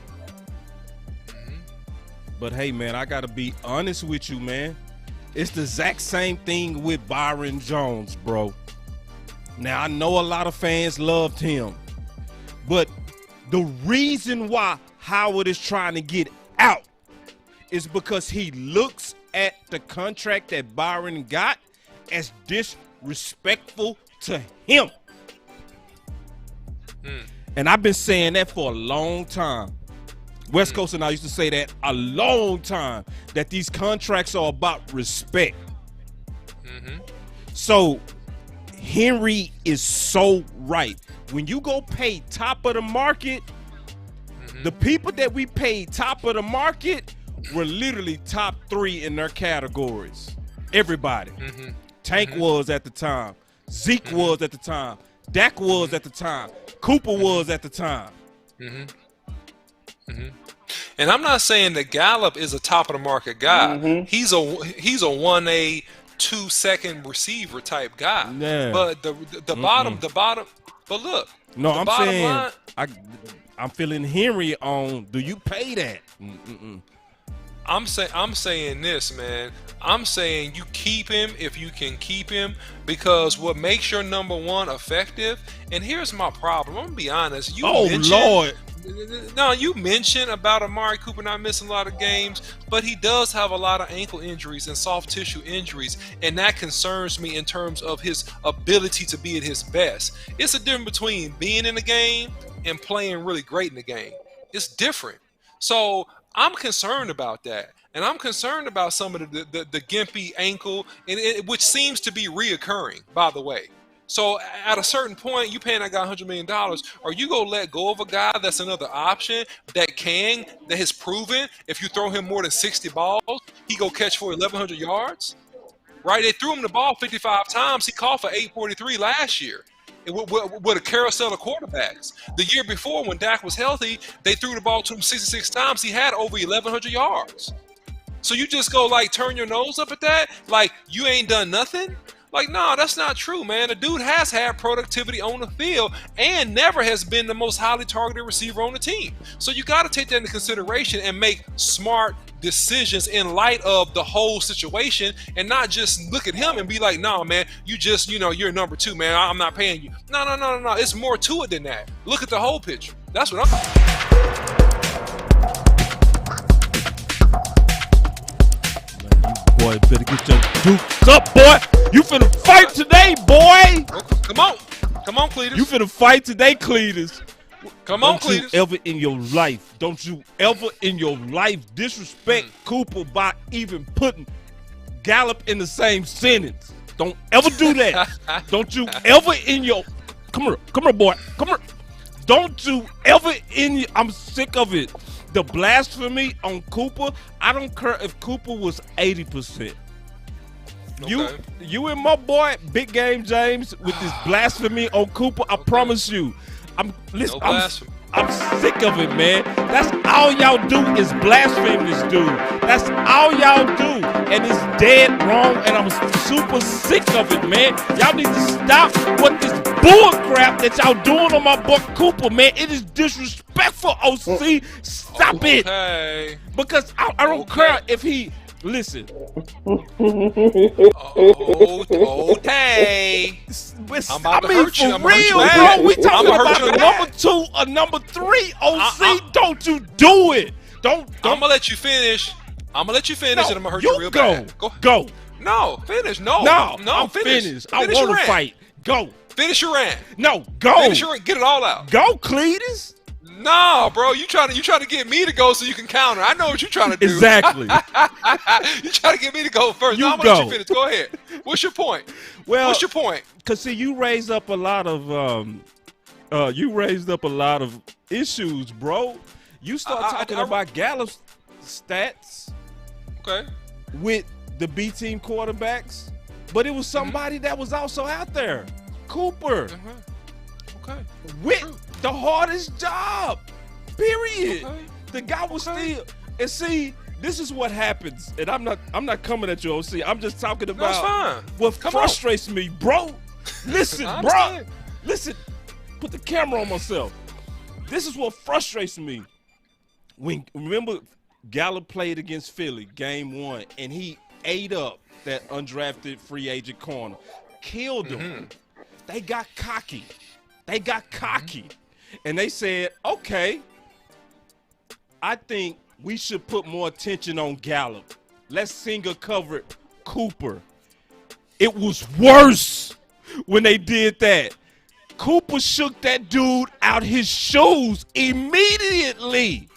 But, hey, man, I got to be honest with you, man. It's the exact same thing with Byron Jones, bro. Now, I know a lot of fans loved him. But the reason why Howard is trying to get out is because he looks at the contract that Byron got as disrespectful to him. And I've been saying that for a long time. West Coast and I used to say that a long time, that these contracts are about respect. So Henry is so right. When you go pay top of the market, the people that we paid top of the market were literally top 3 in their categories. Everybody. Tank was at the time. Zeke was at the time. Dak was at the time. Cooper was at the time. And I'm not saying that Gallup is a top of the market guy. He's a 1A 2-second receiver type guy. Yeah. But the bottom. But look. No, I'm saying line, I'm feeling Henry on. Do you pay that? I'm saying this, man. I'm saying you keep him if you can keep him, because what makes your number one effective. And here's my problem. I'm gonna be honest. Lord. No, you mentioned about Amari Cooper not missing a lot of games, but he does have a lot of ankle injuries and soft tissue injuries, and that concerns me in terms of his ability to be at his best. It's a difference between being in the game and playing really great in the game. It's different. So I'm concerned about that, and I'm concerned about some of the gimpy ankle, which seems to be reoccurring, by the way. So at a certain point, you paying that guy $100 million. Are you going to let go of a guy that's another option that has proven if you throw him more than 60 balls, he go catch for 1,100 yards? Right? They threw him the ball 55 times. He caught for 843 last year with a carousel of quarterbacks. The year before, when Dak was healthy, they threw the ball to him 66 times. He had over 1,100 yards. So you just go turn your nose up at that? Like you ain't done nothing? Like, no, that's not true, man. The dude has had productivity on the field and never has been the most highly targeted receiver on the team. So you got to take that into consideration and make smart decisions in light of the whole situation, and not just look at him and be like, no, man, you're number 2, man. I'm not paying you. No. It's more to it than that. Look at the whole picture. That's what Boy, better get your dukes up, boy. You finna fight today, boy. Come on, Cletus. You finna fight today, Cletus. Come on, Don't you Cletus. ever in your life disrespect Cooper by even putting Gallup in the same sentence. Don't ever do that. Don't you ever come here, boy. Come here. Don't you ever I'm sick of it. The blasphemy on Cooper, I don't care if Cooper was 80%. Okay. You and my boy, Big Game James, with this blasphemy on Cooper, I promise you. I'm sick of it, man. That's all y'all do is blaspheme this dude. That's all y'all do. And it's dead wrong, and I'm super sick of it, man. Y'all need to stop what this bull crap that y'all doing on my boy Cooper, man. It is disrespectful, OC. Stop it. Because I don't care if he... Listen. Okay. I'm about to hurt you. For real, bro. We talking about a number 2, a number 3, OC. Don't you do it. Don't. I'm gonna let you finish. No, and I'm gonna hurt you real bad. Go. No, finish. No, I'm finished. I want to fight. Go. Finish your rant. No, go. Finish your rant. Get it all out. Go, Cletus. No, bro, you trying to get me to go so you can counter. I know what you're trying to do. Exactly. You trying to get me to go first. You No, I'm gonna let go. you finish. Go ahead. What's your point? Well, What's your point? Cause see, you raised up a lot of issues, bro. You start talking about Gallup's stats Okay. with the B team quarterbacks, but it was somebody that was also out there, Cooper, Okay. with True. the hardest job. Period. Okay. The guy was still. And see, this is what happens. And I'm not coming at you, OC. I'm just talking No, it's about fine. what Come frustrates me, bro. Listen, I bro. understand. Listen. Put the camera on myself. This is what frustrates me. Remember, Gallup played against Philly, game 1, and he ate up that undrafted free agent corner. Killed him. They got cocky. And they said, okay, I think we should put more attention on Gallup. Let's single cover Cooper. It was worse when they did that. Cooper shook that dude out his shoes immediately.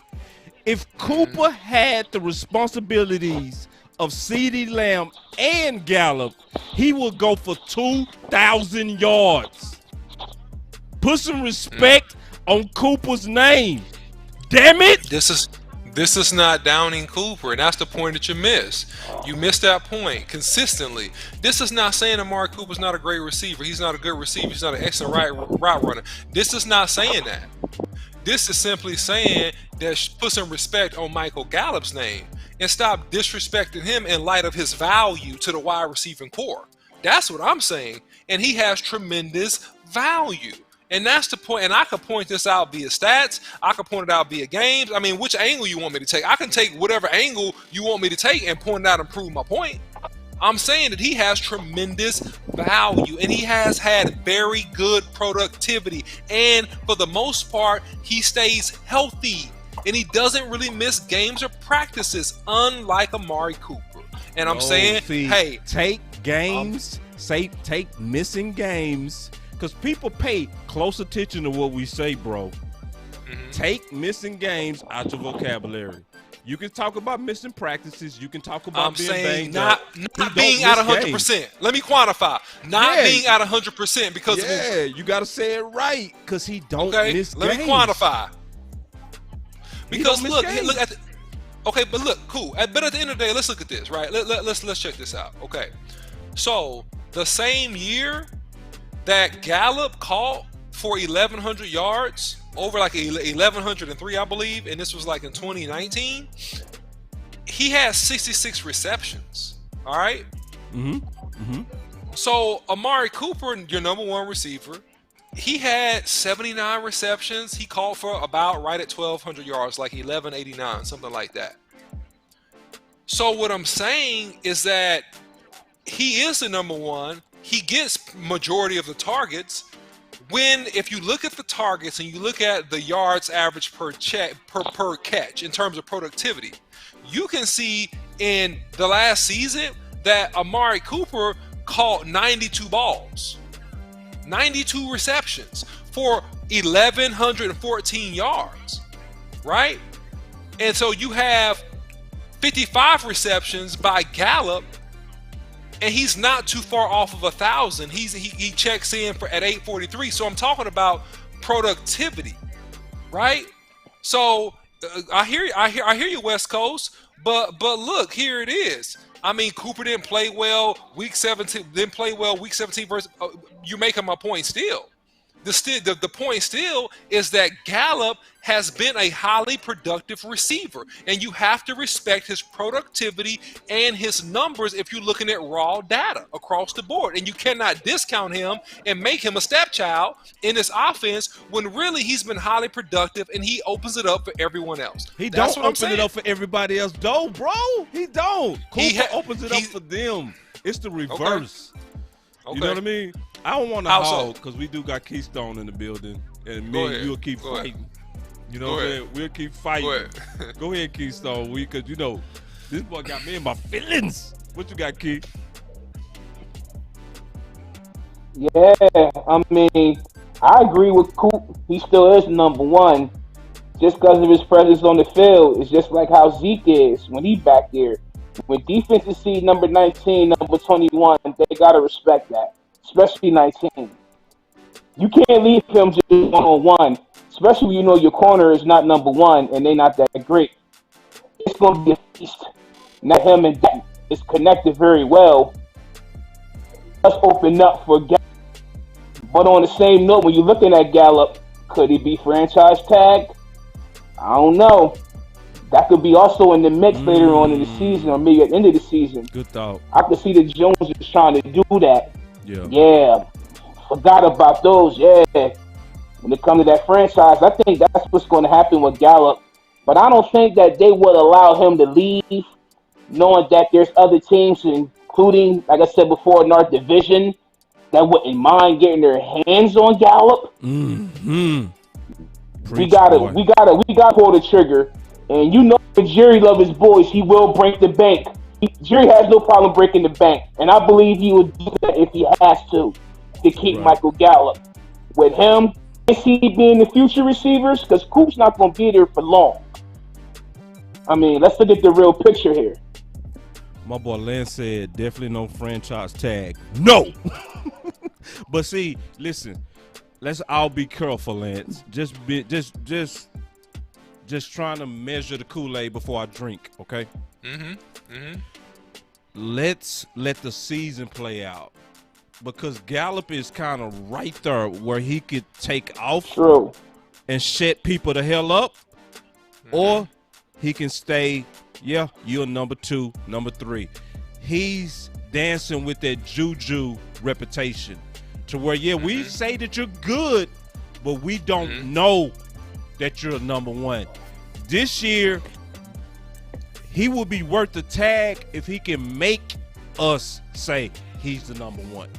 If Cooper had the responsibilities of CeeDee Lamb and Gallup, he would go for 2,000 yards. Put some respect on Cooper's name. Damn it! This is not downing Cooper, and that's the point that you miss. You missed that point consistently. This is not saying Amari Cooper's not a great receiver. He's not a good receiver. He's not an excellent route runner. This is not saying that. This is simply saying that put some respect on Michael Gallup's name and stop disrespecting him in light of his value to the wide receiving core. That's what I'm saying. And he has tremendous value. And that's the point. And I could point this out via stats. I could point it out via games. I mean, which angle you want me to take? I can take whatever angle you want me to take and point it out and prove my point. I'm saying that he has tremendous value and he has had very good productivity. And for the most part, he stays healthy and he doesn't really miss games or practices, unlike Amari Cooper. And I'm saying, hey, take missing games. Because people pay close attention to what we say, bro. Take missing games out your vocabulary. You can talk about missing practices. You can talk about being banged up. Not being at 100%. Let me quantify. Not being at 100% because of injury. You got to say it right because he don't miss games. Let me quantify. Because look at the, okay, but look, cool. But at the end of the day, let's look at this, right? Let's check this out. Okay. So the same year that Gallup caught for 1,100 yards, over like 1,103, I believe, and this was like in 2019, he had 66 receptions, all right? So Amari Cooper, your number one receiver, he had 79 receptions. He caught for about right at 1,200 yards, like 1,189, something like that. So what I'm saying is that he is the number one. He gets majority of the targets. If you look at the targets and you look at the yards average per catch in terms of productivity, you can see in the last season that Amari Cooper caught 92 balls, 92 receptions for 1,114 yards, right? And so you have 55 receptions by Gallup, and he's not too far off of 1,000. He checks in at 843. So I'm talking about productivity, right? So I hear you, West Coast. But look, here it is. I mean, Cooper didn't play well week 17. Didn't play well week 17 versus. You're making my point still. The point still is that Gallup has been a highly productive receiver, and you have to respect his productivity and his numbers if you're looking at raw data across the board. And you cannot discount him and make him a stepchild in this offense when really he's been highly productive and he opens it up for everyone else. He don't open it up for everybody else, though, bro. He don't. Cooper opens it up for them. It's the reverse. Okay. You know what I mean? I don't want to hog because we do got Keystone in the building, and me and you'll keep fighting. You know what I'm saying? We'll keep fighting. Go ahead, Keystone. Because, you know, this boy got me in my feelings. What you got, Key? Yeah, I mean, I agree with Coop. He still is number one. just because of his presence on the field. It's just like how Zeke is when he back there. When defenses see number 19, number 21, they gotta respect that, especially 19. You can't leave him just one-on-one, especially when you know your corner is not number one and they're not that great. It's gonna be a feast. Now him and that is connected very well. Let's open up for Gallup. But on the same note, when you're looking at Gallup, could he be franchise tagged? I don't know. That could be also in the mix later on in the season, or maybe at the end of the season. Good thought. I could see that Jones is trying to do that. Yeah. Forgot about those. Yeah. When it comes to that franchise, I think that's what's going to happen with Gallup. But I don't think that they would allow him to leave, knowing that there's other teams, including, like I said before, in our division, that wouldn't mind getting their hands on Gallup. We gotta pull the trigger. And you know, if Jerry loves his boys, he will break the bank. Jerry has no problem breaking the bank, and I believe he would do that if he has to keep Michael Gallup. With him, is he being the future receivers? Because Coop's not going to be there for long. I mean, let's look at the real picture here. My boy Lance said definitely no franchise tag. No. But see, listen, let's all be careful, Lance. Just trying to measure the Kool-Aid before I drink, okay? Let's let the season play out, because Gallup is kind of right there where he could take off and shut people the hell up, or he can stay, you're number 2, number 3. He's dancing with that juju reputation to where, we say that you're good, but we don't know that you're number 1. This year, he will be worth the tag if he can make us say he's the number 1.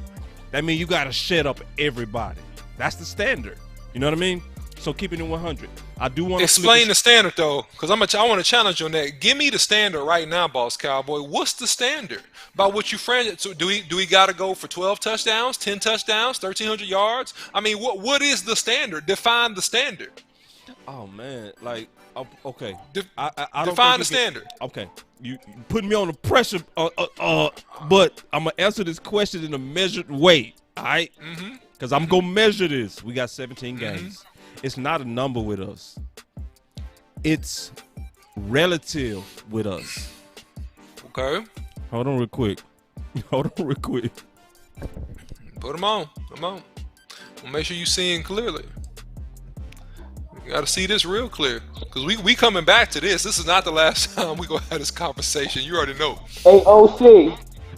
That means you got to shut up everybody. That's the standard. You know what I mean? So keeping it 100. I do want to explain the standard though, because I want to challenge you on that. Give me the standard right now, Boss Cowboy. What's the standard by what you franchise? So do we got to go for 12 touchdowns, 10 touchdowns, 1,300 yards? I mean, what is the standard? Define the standard. Oh man, like okay. I don't define the standard. Okay, you putting me on the pressure. But I'm gonna answer this question in a measured way. All right, because I'm gonna measure this. We got 17 games. It's not a number with us. It's relative with us. Okay. Hold on real quick. Put them on. We'll make sure you seeing clearly. You got to see this real clear, because we coming back to this. This is not the last time we gonna have this conversation. You already know. AOC.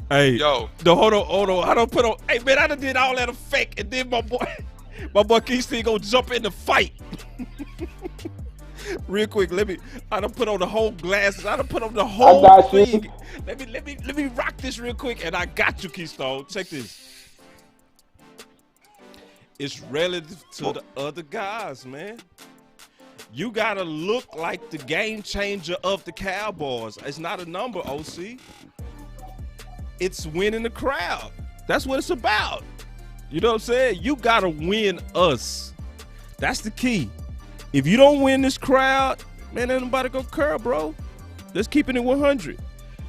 Hey, yo, no, hold on. I don't put on. Hey man, I done did all that effect, and then my boy Keystone gonna jump in the fight. Real quick, I done put on the whole glasses. I done put on the whole thing. Let me rock this real quick, and I got you, Keystone. Check this. It's relative to the other guys, man. You gotta look like the game changer of the Cowboys. It's not a number, OC. It's winning the crowd. That's what it's about. You know what I'm saying? You gotta win us. That's the key. If you don't win this crowd, man, ain't nobody gonna care, bro. Let's keep it at 100.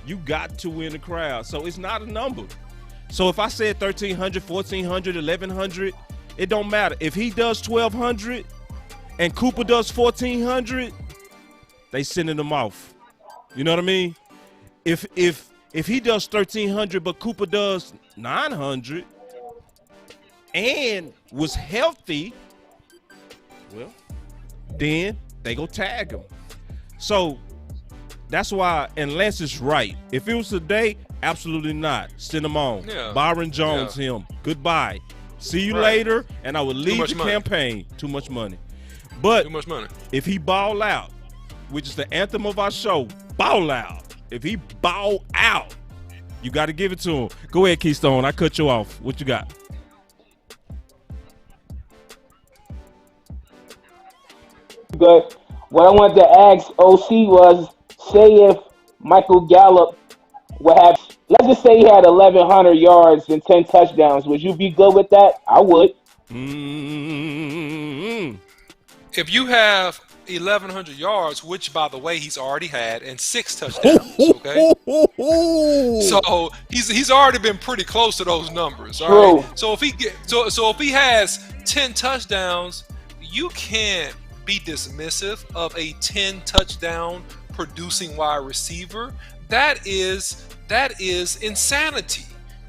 You got to win the crowd. So it's not a number. So if I said 1,300, 1,400, 1,100, it don't matter. If he does 1,200 and Cooper does 1,400, they sending him off. You know what I mean? If he does 1,300 but Cooper does 900 and was healthy, well, then they go tag him. So that's why, and Lance is right. If it was today, absolutely not. Send him on. Yeah. Byron Jones, him. Goodbye. See you later, and I will leave the campaign. Too much money. But too much money. If he ball out, which is the anthem of our show, ball out. If he ball out, you got to give it to him. Go ahead, Keystone. I cut you off. What you got? But what I wanted to ask OC was, say if Michael Gallup would have, let's just say he had 1,100 yards and 10 touchdowns. Would you be good with that? I would. If you have 1,100 yards, which by the way he's already had, and 6 touchdowns, okay. So he's already been pretty close to those numbers. All right. So if he has 10 touchdowns, you can't be dismissive of a 10 touchdown producing wide receiver. That is insanity.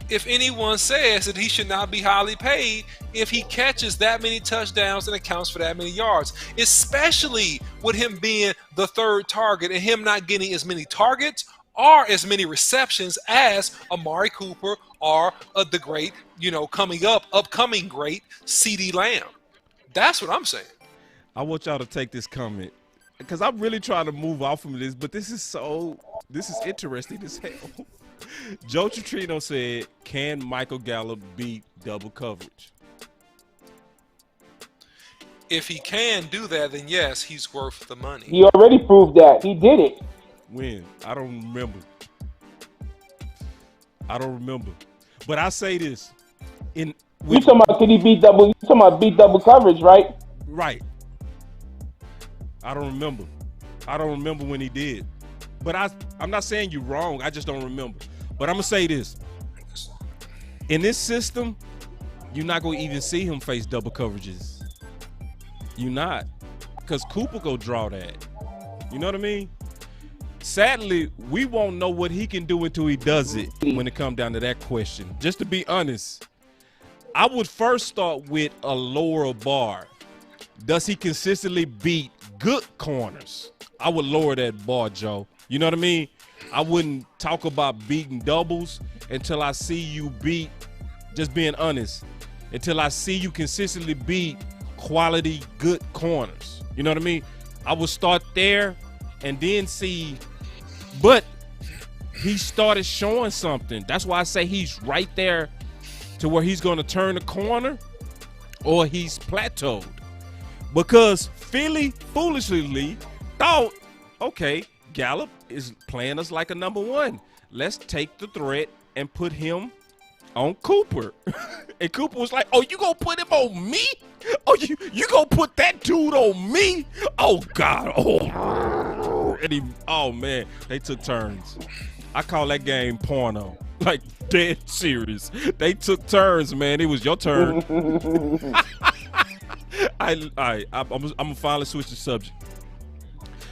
If anyone says that he should not be highly paid if he catches that many touchdowns and accounts for that many yards, especially with him being the third target and him not getting as many targets or as many receptions as Amari Cooper or the great, upcoming great CeeDee Lamb. That's what I'm saying. I want y'all to take this comment because I'm really trying to move off from this, but this is interesting as hell. Joe Trino said, "Can Michael Gallup beat double coverage?" If he can do that, then yes, he's worth the money. He already proved that. He did it. When? I don't remember. But I say this. You talking about did he beat double? You talking about beat double coverage, right? Right. I don't remember when he did. But I'm not saying you're wrong. I just don't remember. But I'm going to say this. In this system, you're not going to even see him face double coverages. You're not. Because Cooper go draw that. You know what I mean? Sadly, we won't know what he can do until he does it when it comes down to that question. Just to be honest, I would first start with a lower bar. Does he consistently beat good corners? I would lower that bar, Joe. You know what I mean? I wouldn't talk about beating doubles until I see you beat, just being honest, until I see you consistently beat quality good corners. You know what I mean? I would start there and then see, but he started showing something. That's why I say he's right there to where he's going to turn the corner or he's plateaued. Because Philly foolishly thought, okay, Gallup is playing us like a number one. Let's take the threat and put him on Cooper. And Cooper was like, oh, you gonna put him on me? Oh, you gonna put that dude on me? Oh, God. Oh, man, they took turns. I call that game porno, like dead serious. They took turns, man. It was your turn. I'm gonna finally switch the subject.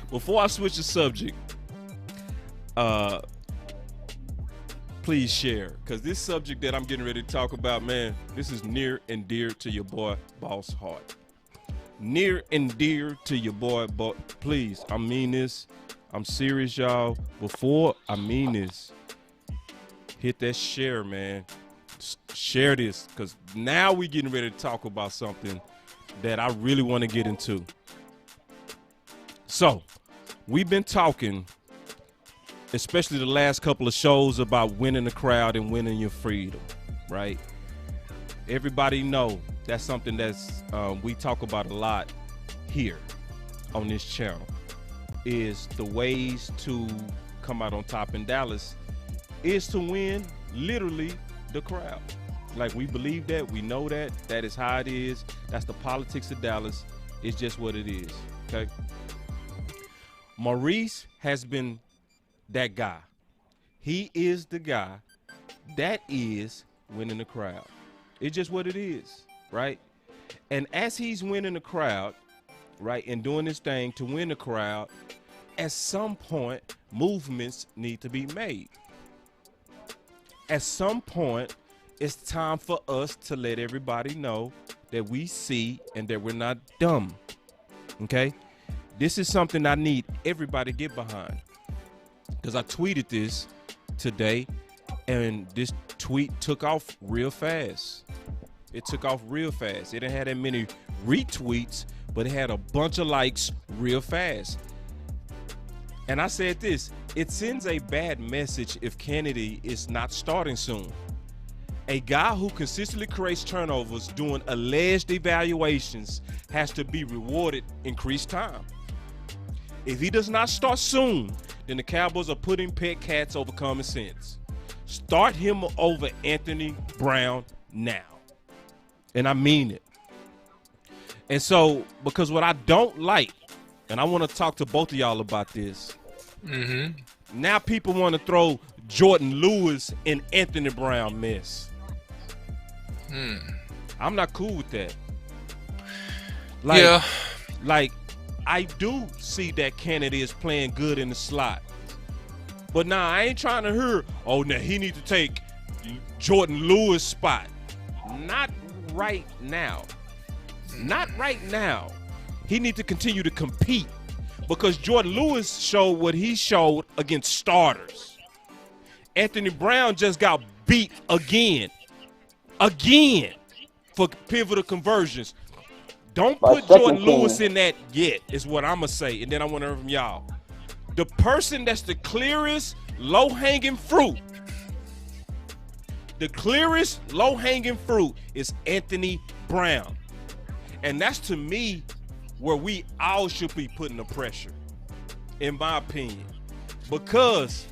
Before I switch the subject, please share, because this subject that I'm getting ready to talk about, man, this is near and dear to your boy Boss Heart. Near and dear to your boy, but please, I mean this. I'm serious, y'all. Before I mean this, hit that share, man. Share this, because now we're getting ready to talk about something that I really want to get into. So, we've been talking, especially the last couple of shows, about winning the crowd and winning your freedom, right? Everybody know that's something that's we talk about a lot here on this channel, is the ways to come out on top in Dallas is to win literally the crowd. Like, we believe that, we know that, that is how it is. That's the politics of Dallas. It's just what it is, okay? Maurice has been that guy. He is the guy that is winning the crowd. It's just what it is, right? And as he's winning the crowd, right, and doing this thing to win the crowd, at some point, movements need to be made. At some point, it's time for us to let everybody know that we see and that we're not dumb, okay? This is something I need everybody to get behind, because I tweeted this today, and this tweet took off real fast. It took off real fast. It didn't have that many retweets, but it had a bunch of likes real fast. And I said this, it sends a bad message if Kennedy is not starting soon. A guy who consistently creates turnovers doing alleged evaluations has to be rewarded increased time. If he does not start soon, then the Cowboys are putting pet cats over common sense. Start him over Anthony Brown now. And I mean it. And so, because what I don't like, and I want to talk to both of y'all about this. Mm-hmm. Now people want to throw Jordan Lewis and Anthony Brown mess. I'm not cool with that. Like I do see that Kennedy is playing good in the slot. But now I ain't trying to hear, oh, now he needs to take Jordan Lewis' spot. Not right now. Not right now. He needs to continue to compete because Jordan Lewis showed what he showed against starters. Anthony Brown just got beat again for pivotal conversions. Don't put Jordan Lewis in that yet, is what I'm going to say. And then I want to hear from y'all. The person that's the clearest low-hanging fruit, is Anthony Brown. And that's, to me, where we all should be putting the pressure, in my opinion. Because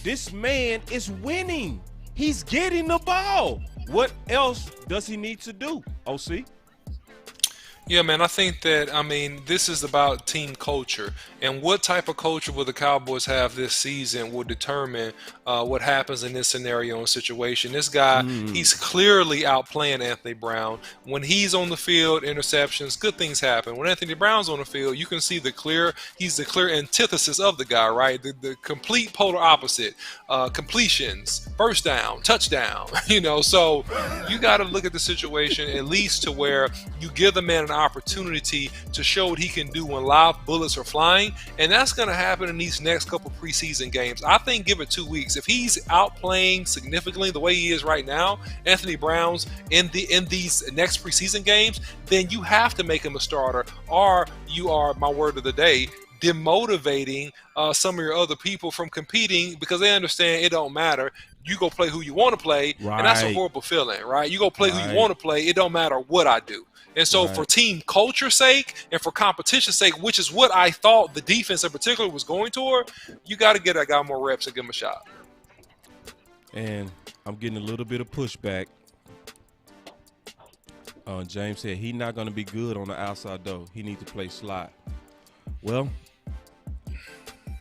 this man is winning. He's getting the ball. What else does he need to do, OC? Yeah, man, I think that, this is about team culture. And what type of culture will the Cowboys have this season will determine what happens in this scenario and situation. This guy, he's clearly outplaying Anthony Brown. When he's on the field, interceptions, good things happen. When Anthony Brown's on the field, you can see he's the clear antithesis of the guy, right? The complete polar opposite. Completions, first down, touchdown, so you got to look at the situation at least to where you give the man an opportunity to show what he can do when live bullets are flying, and that's going to happen in these next couple preseason games. I think give it 2 weeks. If he's outplaying significantly the way he is right now, Anthony Brown's in these next preseason games, then you have to make him a starter, or you are, my word of the day, demotivating some of your other people from competing because they understand it don't matter. You go play who you want to play, and that's a horrible feeling, right? You go play who you want to play. It don't matter what I do. And so for team culture's sake and for competition's sake, which is what I thought the defense in particular was going toward, you got to get that guy more reps and give him a shot. And I'm getting a little bit of pushback. James said he's not going to be good on the outside, though. He needs to play slot. Well,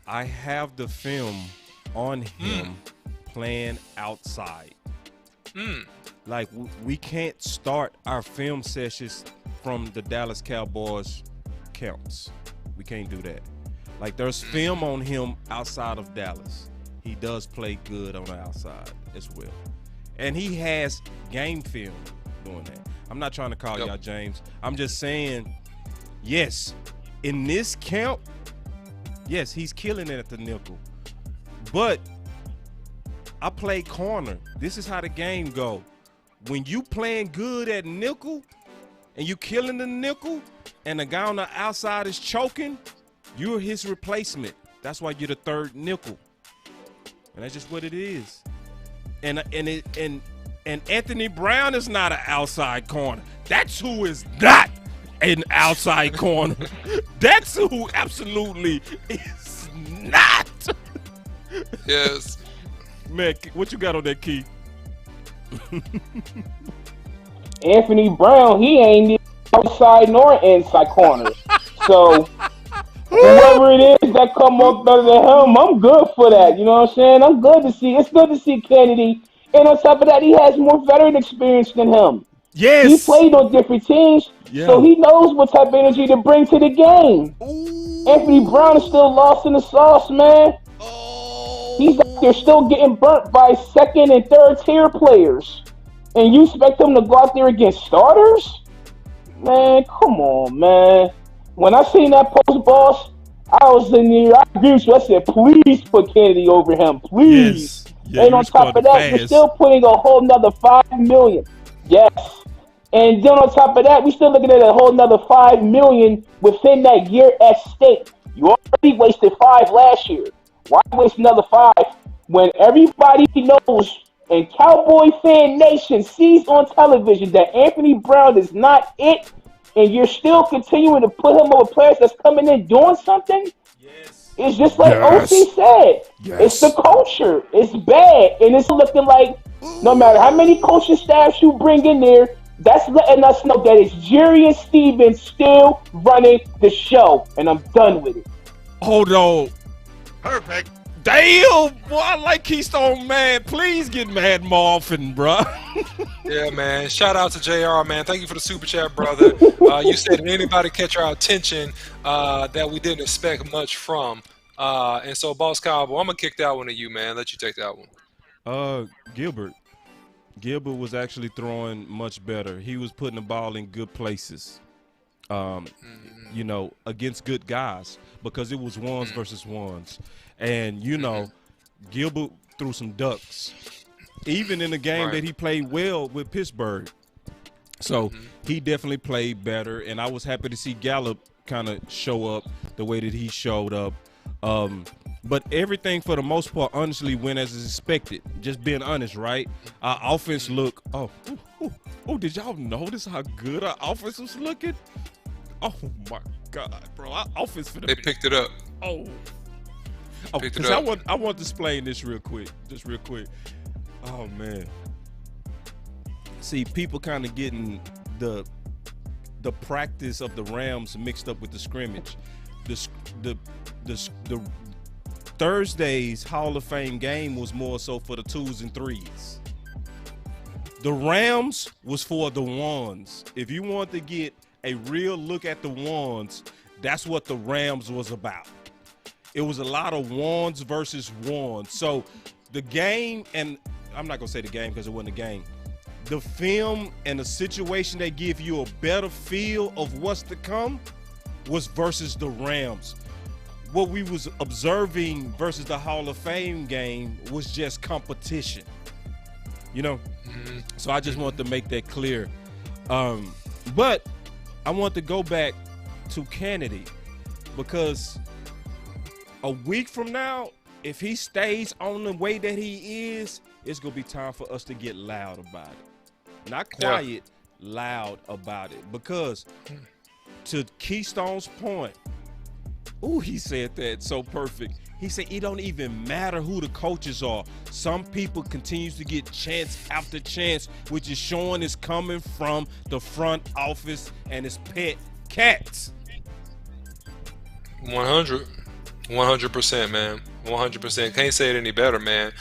I have the film on him playing outside. Like, we can't start our film sessions from the Dallas Cowboys camps. We can't do that. Like, there's film on him outside of Dallas. He does play good on the outside as well. And he has game film doing that. I'm not trying to call y'all James. I'm just saying, yes, in this camp, yes, he's killing it at the nickel. But I play corner. This is how the game go. When you playing good at nickel and you killing the nickel and the guy on the outside is choking, you're his replacement. That's why you're the third nickel. And that's just what it is. And Anthony Brown is not an outside corner. That's who is not an outside corner. That's who absolutely is not. Yes. Man, what you got on that, Keith? Anthony Brown, he ain't outside nor inside corner. So whoever it is that come up better than him, I'm good for that. You know what I'm saying? It's good to see Kennedy. And on top of that, he has more veteran experience than him. Yes. He played on different teams, so he knows what type of energy to bring to the game. Anthony Brown is still lost in the sauce, man. He's out there still getting burnt by second and third tier players. And you expect him to go out there against starters? Man, come on, man. When I seen that post, boss, I was in there. I agree with you. I said, please put Kennedy over him. Please. Yes. And on top of that, you're still putting a whole nother $5 million. Yes. And then on top of that, we're still looking at a whole nother $5 million within that year at stake. You already wasted $5 last year. Why waste another $5 when everybody knows and Cowboy fan nation sees on television that Anthony Brown is not it, and you're still continuing to put him over players that's coming in doing something? Yes. It's just like OC said. Yes. It's the culture. It's bad, and it's looking like no matter how many coaching staffs you bring in there, That's letting us know that it's Jerry and Steven still running the show, and I'm done with it. Hold on. Perfect. Damn, boy, I like Keystone, man. Please get mad more often, bro. Yeah, man. Shout out to JR, man. Thank you for the super chat, brother. You said, did anybody catch our attention that we didn't expect much from? And so, Boss Cowboy, I'm going to kick that one to you, man. Let you take that one. Gilbert. Gilbert was actually throwing much better. He was putting the ball in good places, you know, against good guys because it was ones versus ones. And, you know, Gilbert threw some ducks, even in the game that he played well with Pittsburgh. So he definitely played better, and I was happy to see Gallup kind of show up the way that he showed up. But everything, for the most part, honestly, went as expected. Just being honest, right? Our offense looked – oh, did y'all notice how good our offense was looking? Oh, my God, bro. Our offense – They picked it up. Because I want to explain this real quick. Just real quick. Oh, man. See, people kind of getting the practice of the Rams mixed up with the scrimmage. The Thursday's Hall of Fame game was more so for the 2s and 3s. The Rams was for the 1s. If you want to get a real look at the 1s, that's what the Rams was about. It was a lot of 1s versus 1s. So the game, and I'm not going to say the game because it wasn't a game, the film and the situation they give you a better feel of what's to come was versus the Rams. What we was observing versus the Hall of Fame game was just competition, you know? So I just want to make that clear. But I want to go back to Kennedy because a week from now, if he stays on the way that he is, it's going to be time for us to get loud about it. Not quiet, loud about it. Because to Keystone's point, he said that so perfect. He said it don't even matter who the coaches are. Some people continues to get chance after chance, which is showing it's coming from the front office and his pet cats. 100%, man. 100%. Can't say it any better, man.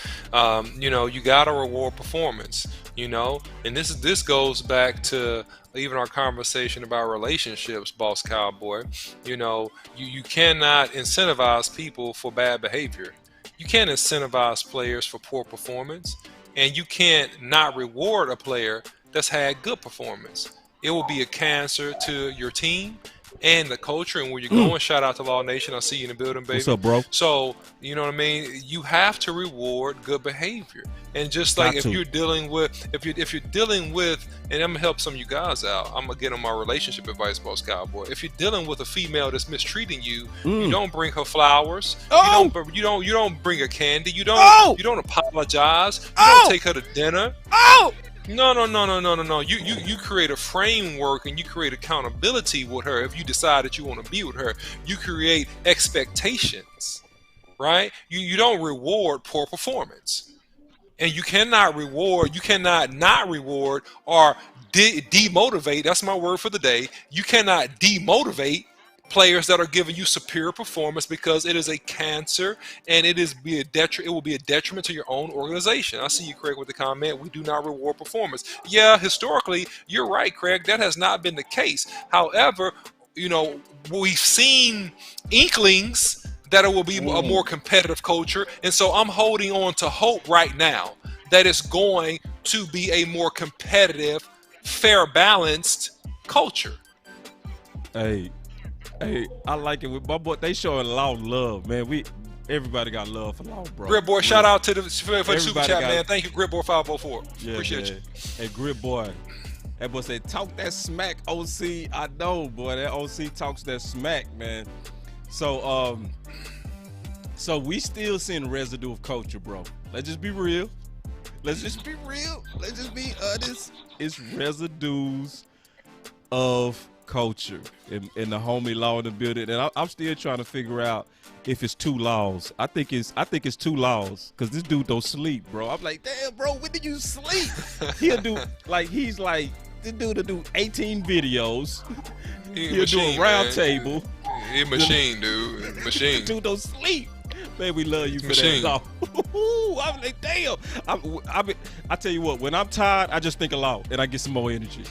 You know, you got to reward performance, you know, and this goes back to even our conversation about relationships, Boss Cowboy. You know, you cannot incentivize people for bad behavior. You can't incentivize players for poor performance, and you can't not reward a player that's had good performance. It will be a cancer to your team and the culture and where you're going. Shout out to Law Nation. I'll see you in the building, baby. What's up, bro? So, you know what I mean? You have to reward good behavior. And just like if you're dealing with, if you're dealing with, and I'm gonna help some of you guys out. I'm gonna get on my relationship advice, Boss Cowboy. If you're dealing with a female that's mistreating you, you don't bring her flowers. You don't bring her candy. You don't apologize. You don't take her to dinner. No. You create a framework and you create accountability with her. If you decide that you want to be with her, you create expectations, right? You don't reward poor performance. And you cannot not reward or demotivate. That's my word for the day. You cannot demotivate players that are giving you superior performance because it is a cancer and it will be a detriment to your own organization. I see you, Craig, with the comment, we do not reward performance. Yeah, historically, you're right, Craig. That has not been the case. However, you know, we've seen inklings that it will be a more competitive culture. And so I'm holding on to hope right now that it's going to be a more competitive, fair, balanced culture. Hey, I like it with my boy. They showing Law love, man. Everybody got love for Law, bro. Grit Boy, shout out to the super chat, man. Thank you, Grit Boy 504. Yeah, appreciate man. you. Hey, Grit Boy. That boy said, talk that smack, OC. I know, boy. That OC talks that smack, man. So we still seeing residue of culture, bro. Let's just be real. Let's just be honest. It's residues of culture in the homie Law in the building, and I'm still trying to figure out if it's 2 laws. I think it's 2 laws because this dude don't sleep, bro. I'm like, damn, bro, when do you sleep? He'll do like he's like the dude to do 18 videos. He He'll do a round table. He a machine, dude. Machine. Dude don't sleep. Man, we love you for Machine. that. I'm like, damn. I tell you what, when I'm tired, I just think aloud and I get some more energy.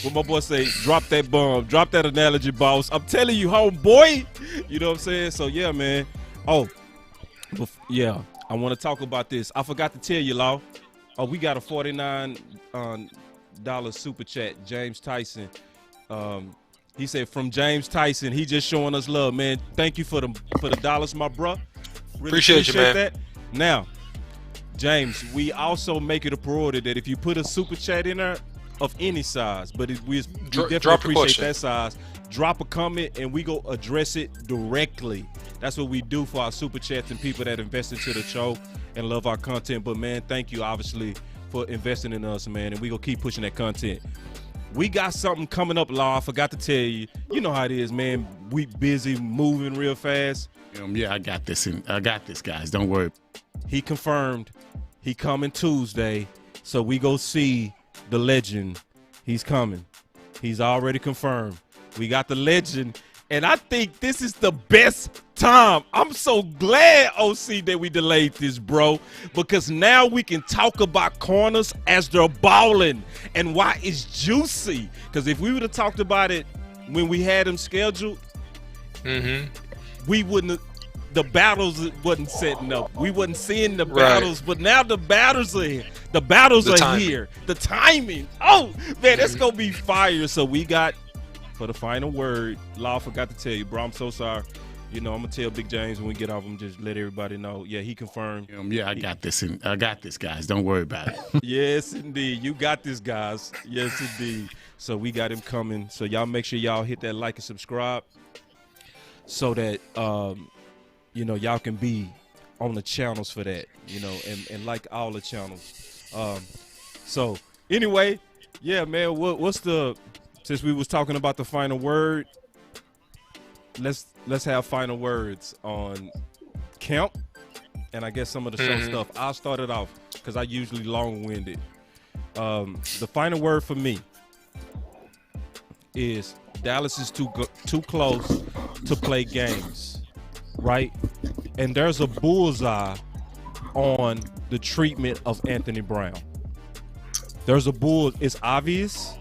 When my boy say, drop that bomb, drop that analogy, boss. I'm telling you, homeboy. You know what I'm saying? So, yeah, man. Oh, yeah. I want to talk about this. I forgot to tell you, Law. Oh, we got a $49 super chat. James Tyson. He said, from James Tyson, he just showing us love, man. Thank you for the dollars, my bro. Really Appreciate you, man. that. Now, James, we also make it a priority that if you put a super chat in there of any size, but we definitely appreciate that size, drop a comment and we go address it directly. That's what we do for our super chats and people that invest into the show and love our content. But, man, thank you, obviously, for investing in us, man, and we going to keep pushing that content. We got something coming up, Law. I forgot to tell you. You know how it is, man. We busy, moving real fast. Yeah, I got this. I got this, guys. Don't worry. He confirmed he coming Tuesday, so we go see the legend. He's coming. He's already confirmed. We got the legend, and I think this is the best time. I'm so glad, OC, that we delayed this, bro, because now we can talk about corners as they're balling and why it's juicy. Because if we would have talked about it when we had him scheduled, we wouldn't have, the battles wasn't setting up. We wasn't seeing the battles, but now the battles are here. The battles are here. The timing. Oh, man, that's going to be fire. So we got, for the final word, Law, forgot to tell you, bro, I'm so sorry. You know, I'm going to tell Big James when we get off him, just let everybody know. Yeah, he confirmed. Yeah, I got this. I got this, guys. Don't worry about it. Yes, indeed. You got this, guys. Yes, indeed. So we got him coming. So y'all make sure y'all hit that like and subscribe so that, you know, y'all can be on the channels for that, you know, and like all the channels. So anyway, yeah, man, what's the, since we was talking about the final word, let's have final words on Kemp and I guess some of the show stuff. I'll start it off because I usually long-winded. The final word for me is Dallas is too close to play games, right? And there's a bullseye on the treatment of Anthony Brown. It's obvious.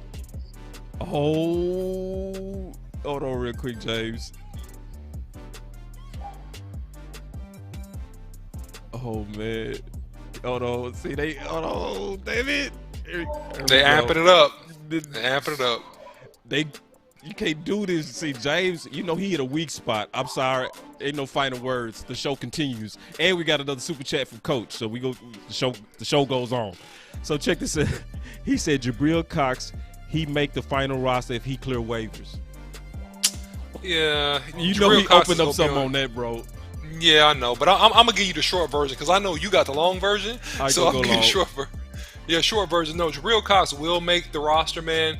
Hold on real quick, James. Oh, man. Hold on. See, hold on, damn it. They amping it up. You can't do this. See, James, you know he hit a weak spot. I'm sorry. Ain't no final words. The show continues. And we got another super chat from Coach. So the show goes on. So check this out. He said Jabril Cox, he make the final roster if he clear waivers. Yeah. You know he opened up something on that, bro. Yeah, I know. But I'm going to give you the short version because I know you got the long version. So I'm going to give you the short version. Yeah, short version. No, Jabril Cox will make the roster, man.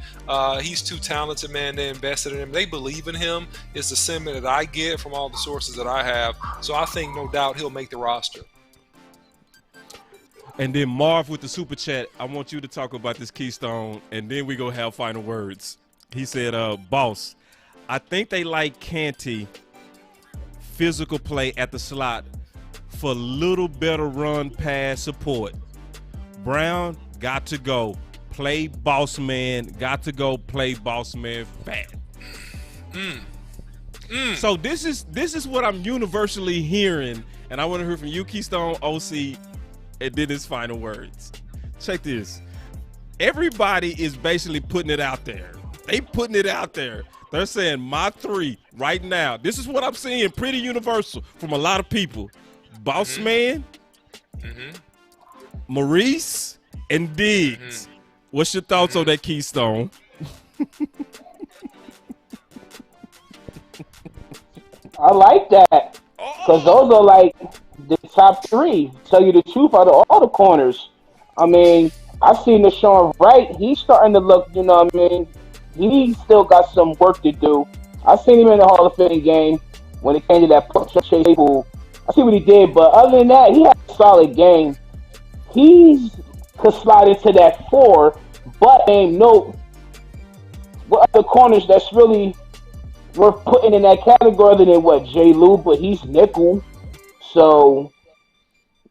He's too talented, man. They invested in him. They believe in him. It's the sentiment that I get from all the sources that I have. So I think, no doubt, he'll make the roster. And then Marv with the super chat, I want you to talk about this Keystone, and then we go have final words. He said, boss, I think they like Canty physical play at the slot for a little better run pass support. Brown got to go. Play boss man. Got to go play boss man fat. So this is what I'm universally hearing, and I want to hear from you, Keystone, OC, and then his final words. Check this. Everybody is basically putting it out there. They putting it out there. They're saying my three right now. This is what I'm seeing pretty universal from a lot of people. Boss man, Maurice, and Diggs. What's your thoughts on that, Keystone? I like that because those are like the top three. Tell you the truth, out of all the corners. I mean, I've seen the Sean Wright. He's starting to look. You know what I mean? He still got some work to do. I seen him in the Hall of Fame game when it came to that push chase pool. I see what he did, but other than that, he had a solid game. He could slide into that 4, but note what other corners that's really worth putting in that category other than what J. Lou, but he's nickel. So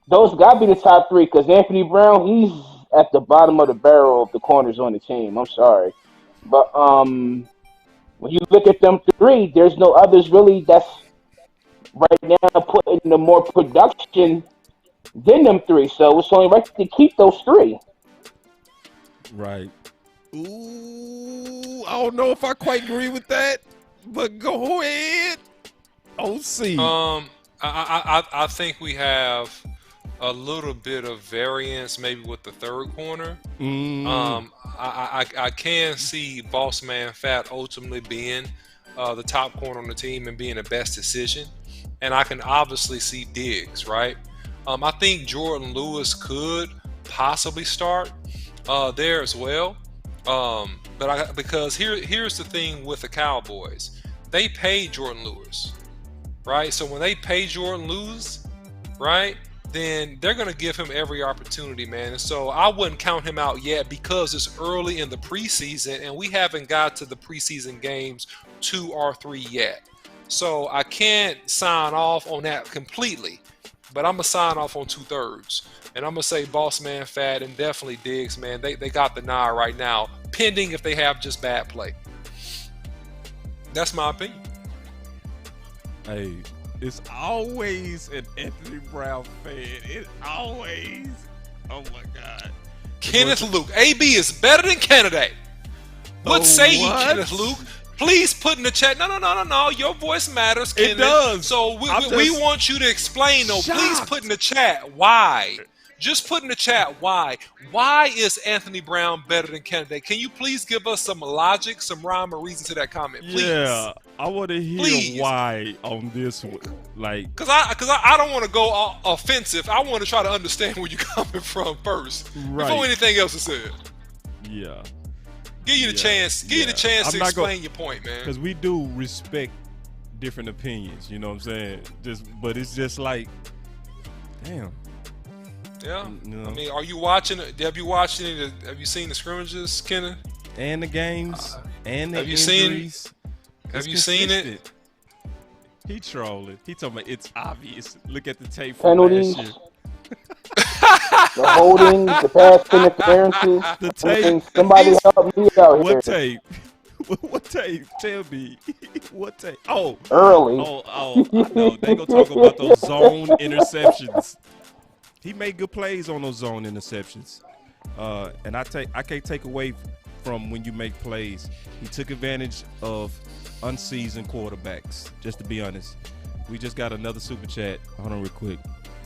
those got to be the top three because Anthony Brown, he's at the bottom of the barrel of the corners on the team. I'm sorry, but when you look at them three, there's no others really that's right now putting the more production than them three. So it's only right to keep those three. Right. Ooh, I don't know if I quite agree with that, but go ahead. OC. I think we have a little bit of variance maybe with the third corner. I can see Boss Man Fat ultimately being the top corner on the team and being the best decision. And I can obviously see Diggs, right? I think Jordan Lewis could possibly start there as well. Because here's the thing with the Cowboys. They paid Jordan Lewis, right? So when they pay Jordan Lewis, right, then they're going to give him every opportunity, man. And so I wouldn't count him out yet because it's early in the preseason and we haven't got to the preseason games 2 or 3 yet. So I can't sign off on that completely, but I'm going to sign off on 2/3. And I'm going to say Boss Man Fat and definitely Diggs, man. They got the nod right now, pending if they have just bad play. That's my opinion. Hey, it's always an Anthony Brown fan. It's always. Oh, my God. Kenneth Luke. AB is better than Kennedy. What say ye, Kenneth Luke? Please put in the chat. No. Your voice matters, Kenneth. It does. So we want you to explain, though. Shocked. Please put in the chat why. Just put in the chat why. Why is Anthony Brown better than Kennedy? Can you please give us some logic, some rhyme or reason to that comment, please? Yeah, I want to hear why on this one. Like, Cause I don't want to go offensive. I want to try to understand where you're coming from first before anything else is said. Yeah. Give you the chance. Give you the chance to explain your point, man. Because we do respect different opinions. You know what I'm saying? But it's just like, damn. Yeah. You know? I mean, are you watching? Have you watched any? Have you seen the scrimmages, Kennan? And the games and the injuries. Have you seen it? He trolling. He talking about it's obvious. Look at the tape from Penalties, last year. the holdings, the pass interferences. The tape. Somebody help me out What here. tape? What tape? Tell me. What tape? Oh. Early. Oh, no. They gonna talk about those zone interceptions. He made good plays on those zone interceptions. And I can't take away from when you make plays. He took advantage of unseasoned quarterbacks, just to be honest. We just got another super chat. Hold on real quick.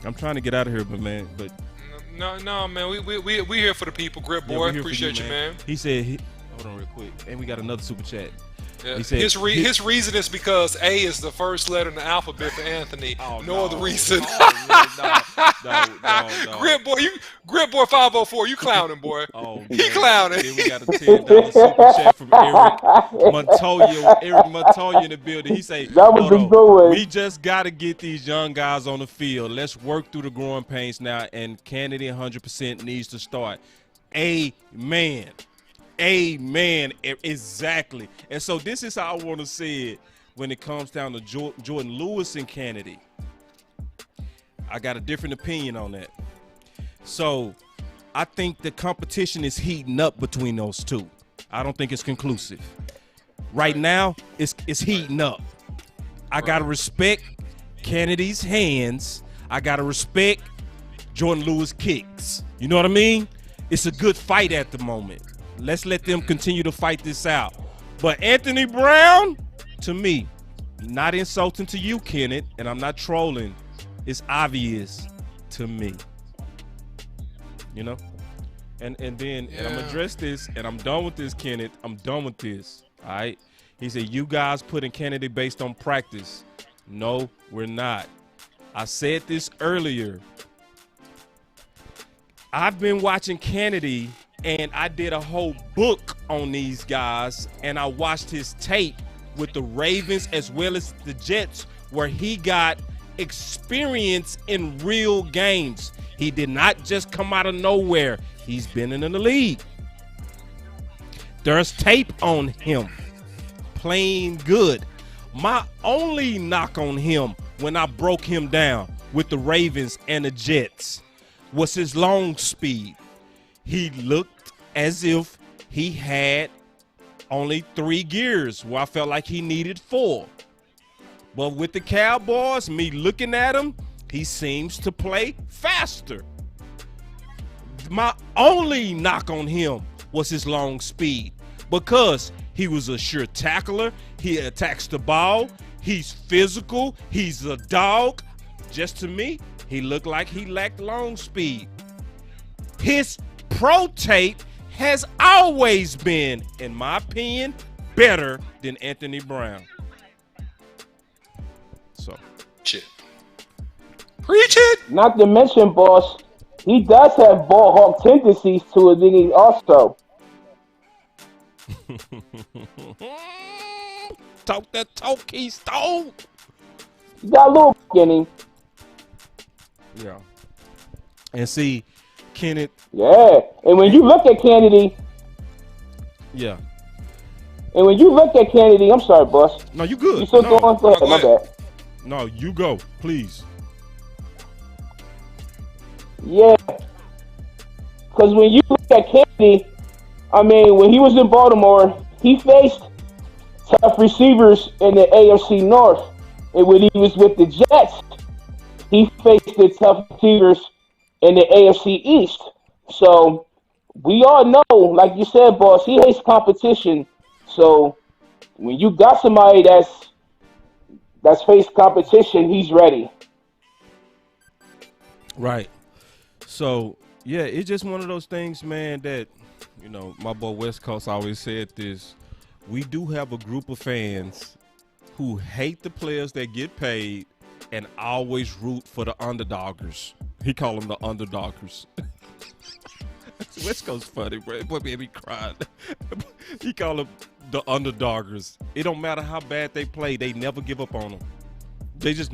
I'm trying to get out of here, but No, man. We here for the people. Grip yeah, boy, appreciate you, man. He said, hold on real quick, and we got another super chat. Yeah. He said, his reason is because A is the first letter in the alphabet for Anthony. No other reason. No. Grip boy 504. You clowning, boy. Oh, he clowning. Then we got a $10 super chat from Eric Montoya in the building. He say, That was the good one. we just got to get these young guys on the field. Let's work through the growing pains now, and Kennedy 100% needs to start. Amen. Exactly. And so this is how I want to say it when it comes down to Jordan Lewis and Kennedy. I got a different opinion on that. So I think the competition is heating up between those two. I don't think it's conclusive. Right now, it's heating up. I got to respect Kennedy's hands. I got to respect Jordan Lewis' kicks. You know what I mean? It's a good fight at the moment. Let's let them continue to fight this out. But Anthony Brown, to me, not insulting to you, Kenneth, and I'm not trolling. It's obvious to me. You know? And I'm going to address this, and I'm done with this, Kenneth. I'm done with this. All right? He said, you guys putting Kennedy based on practice. No, we're not. I said this earlier. I've been watching Kennedy, and I did a whole book on these guys, and I watched his tape with the Ravens as well as the Jets, where he got experience in real games. He did not just come out of nowhere. He's been in the league. There's tape on him playing good. My only knock on him when I broke him down with the Ravens and the Jets was his long speed. He looked as if he had only 3 gears where I felt like he needed 4. But with the Cowboys, me looking at him, he seems to play faster. My only knock on him was his long speed because he was a sure tackler. He attacks the ball. He's physical. He's a dog. Just to me, he looked like he lacked long speed. His pro tape has always been, in my opinion, better than Anthony Brown. So, Shit. Preach it. Not to mention, boss, he does have ball hawk tendencies to it. Then he also talk that talk, Keystone. he got a little in him. Yeah. And see, Kenneth. Yeah, and when you look at Kennedy, Yeah. I'm sorry, boss. No, you good. You still No. going? Go ahead, my bad. No, you go, please. Yeah, because when you look at Kennedy, I mean, when he was in Baltimore, he faced tough receivers in the AFC North, and when he was with the Jets, he faced the tough receivers in the AFC East. So we all know, like you said, boss, he hates competition. So when you got somebody that's faced competition, he's ready. Right. So, yeah, it's just one of those things, man, that, you know, my boy West Coast always said this. We do have a group of fans who hate the players that get paid and always root for the underdoggers. He call them the underdoggers. West Coast funny, bro. Boy, made me cry. He call them the underdoggers. It don't matter how bad they play. They never give up on them. They just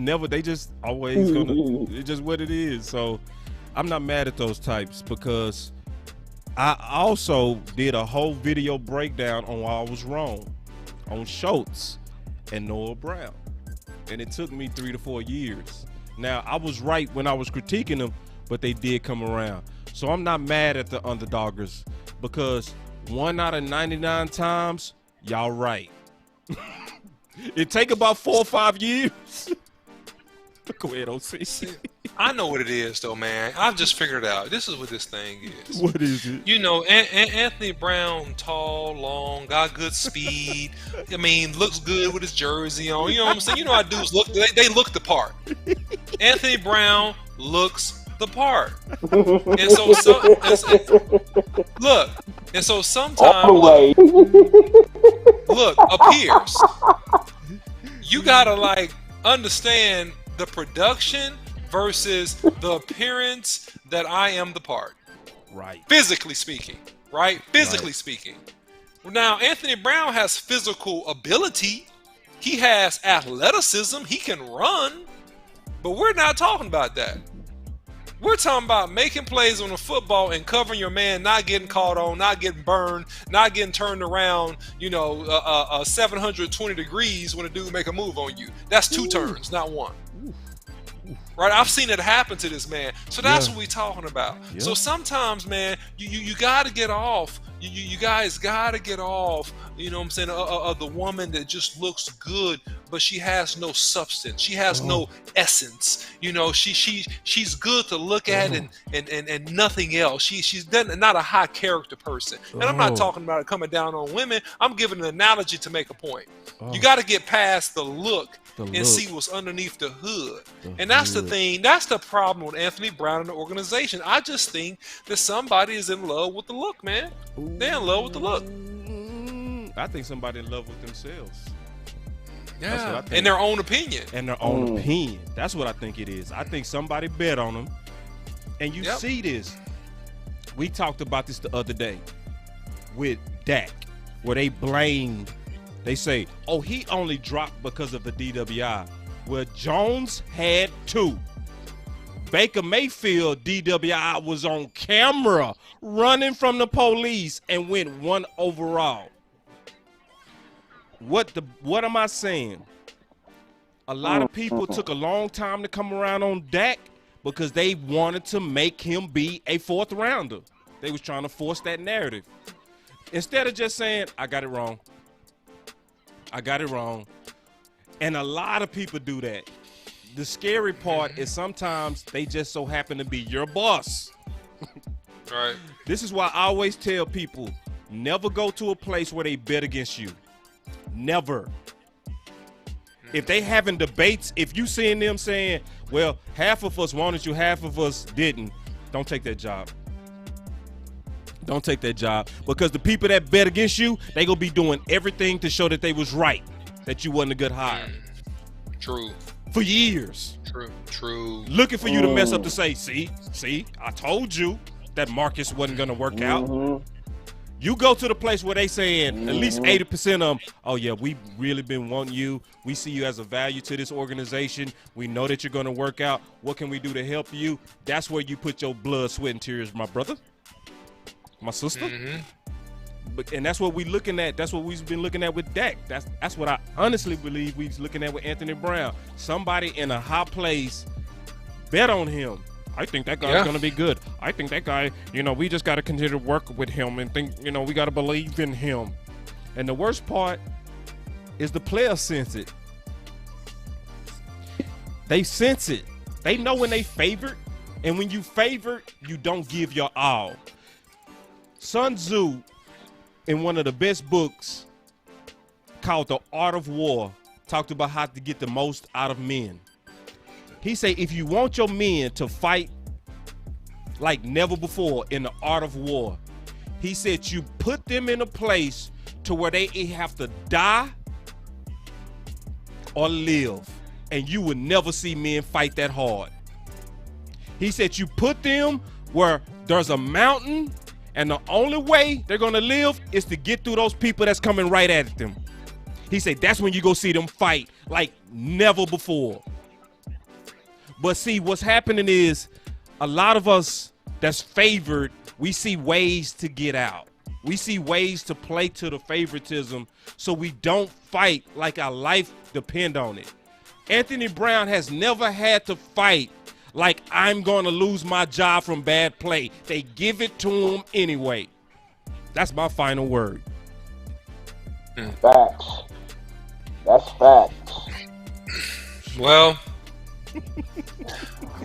always gonna, it's just what it is. So I'm not mad at those types because I also did a whole video breakdown on why I was wrong on Schultz and Noah Brown. And it took me 3 to 4 years. Now, I was right when I was critiquing them, but they did come around. So I'm not mad at the underdoggers because 1 out of 99 times, y'all right. It take about 4 or 5 years. Go ahead, OC. I know what it is, though, man. I've just figured it out. This is what this thing is. What is it? You know, Anthony Brown, tall, long, got good speed. I mean, looks good with his jersey on. You know what I'm saying? You know how dudes look. They look the part. Anthony Brown looks the part. And look. And so sometimes, look, appears. You gotta like understand the production versus the appearance that I am the part. Right. Physically speaking, right? Physically speaking. Now, Anthony Brown has physical ability. He has athleticism. He can run. But we're not talking about that. We're talking about making plays on the football and covering your man, not getting caught on, not getting burned, not getting turned around, 720 degrees when a dude make a move on you. That's 2 turns, not 1. Right, I've seen it happen to this man. So that's what we're talking about. Yeah. So sometimes, man, you got to get off. You guys got to get off. You know what I'm saying? The woman that just looks good, but she has no substance. She has no essence. You know, she's good to look at and nothing else. She's not a high character person. And I'm not talking about it coming down on women. I'm giving an analogy to make a point. You got to get past the look and see what's underneath the hood. And that's the thing. That's the problem with Anthony Brown and the organization. I just think that somebody is in love with the look, man. They're in love with the look. I think somebody in love with themselves. Yeah, in their own opinion. And their own opinion. That's what I think it is. I think somebody bet on them. And you see this. We talked about this the other day with Dak, where they blamed. They say, oh, he only dropped because of the DWI. Well, Jones had 2. Baker Mayfield, DWI, was on camera running from the police and went 1 overall. What am I saying? A lot of people took a long time to come around on Dak because they wanted to make him be a 4th rounder. They was trying to force that narrative. Instead of just saying, I got it wrong. I got it wrong. And a lot of people do that. The scary part is sometimes they just so happen to be your boss. Right. This is why I always tell people, never go to a place where they bet against you. Never. If they having debates, if you seeing them saying, well, half of us wanted you, half of us didn't, don't take that job. Don't take that job. Because the people that bet against you, they going to be doing everything to show that they was right, that you wasn't a good hire. True. For years. True. Looking for you to mess up to say, see, I told you that Marcus wasn't going to work out. You go to the place where they saying at least 80% of them, oh, yeah, we really been wanting you. We see you as a value to this organization. We know that you're going to work out. What can we do to help you? That's where you put your blood, sweat, and tears, my brother, my sister. And that's what we looking at. That's what we've been looking at with Dak. That's what I honestly believe we're looking at with Anthony Brown. Somebody in a high place bet on him. I think that guy's going to be good. I think that guy, we just got to continue to work with him and think, we got to believe in him. And the worst part is the players sense it. They sense it. They know when they favored. And when you favored, you don't give your all. Sun Tzu, in one of the best books called The Art of War, talked about how to get the most out of men. He said, if you want your men to fight like never before in the art of war, he said you put them in a place to where they have to die or live, and you would never see men fight that hard. He said you put them where there's a mountain, and the only way they're going to live is to get through those people that's coming right at them. He said that's when you go see them fight like never before. But see, what's happening is a lot of us that's favored, we see ways to get out. We see ways to play to the favoritism so we don't fight like our life depend on it. Anthony Brown has never had to fight like I'm going to lose my job from bad play. They give it to him anyway. That's my final word. Facts. That's facts. Well,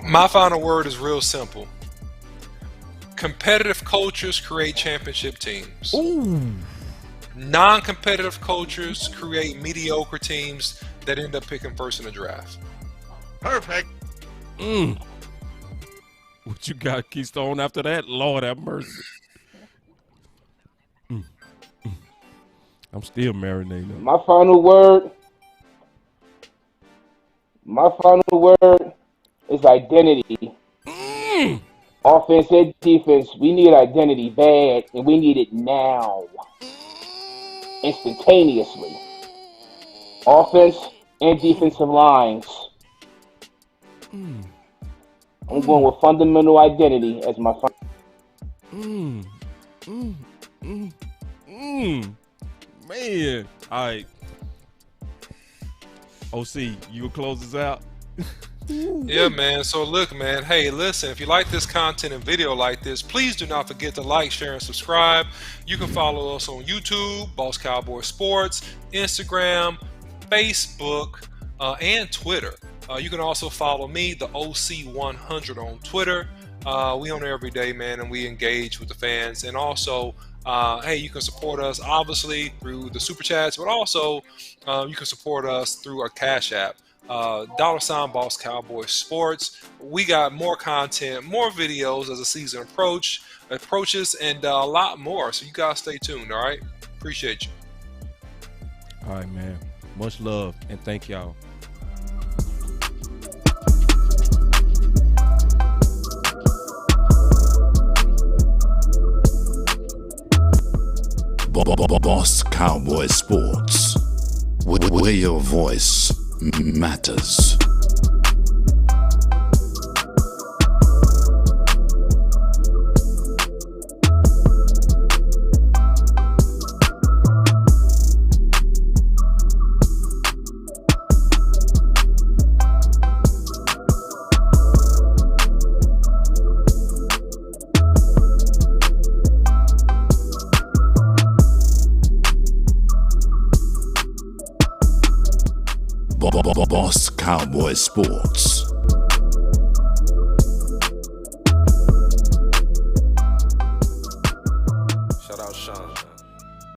my final word is real simple. Competitive cultures create championship teams. Ooh. Non-competitive cultures create mediocre teams that end up picking first in the draft. Perfect. What you got, Keystone, after that? Lord have mercy. I'm still marinating. My final word is identity. Offense and defense, we need identity bad, and we need it now. Instantaneously. Offense and defensive lines. I'm going with fundamental identity as my Man. All right. OC, you will close this out? Yeah, man. So look, man. Hey, listen, if you like this content and video like this, please do not forget to like, share, and subscribe. You can follow us on YouTube, Boss Cowboy Sports, Instagram, Facebook, and Twitter. You can also follow me, the OC100 on Twitter. We on there every day, man, and we engage with the fans. And also, hey, you can support us, obviously, through the Super Chats, but also you can support us through our Cash App. $ Boss Cowboy Sports. We got more content, more videos as the season approaches, and a lot more. So you guys stay tuned, all right? Appreciate you. All right, man. Much love, and thank y'all. Boss Cowboy Sports, where your voice matters. Boss Cowboy Sports.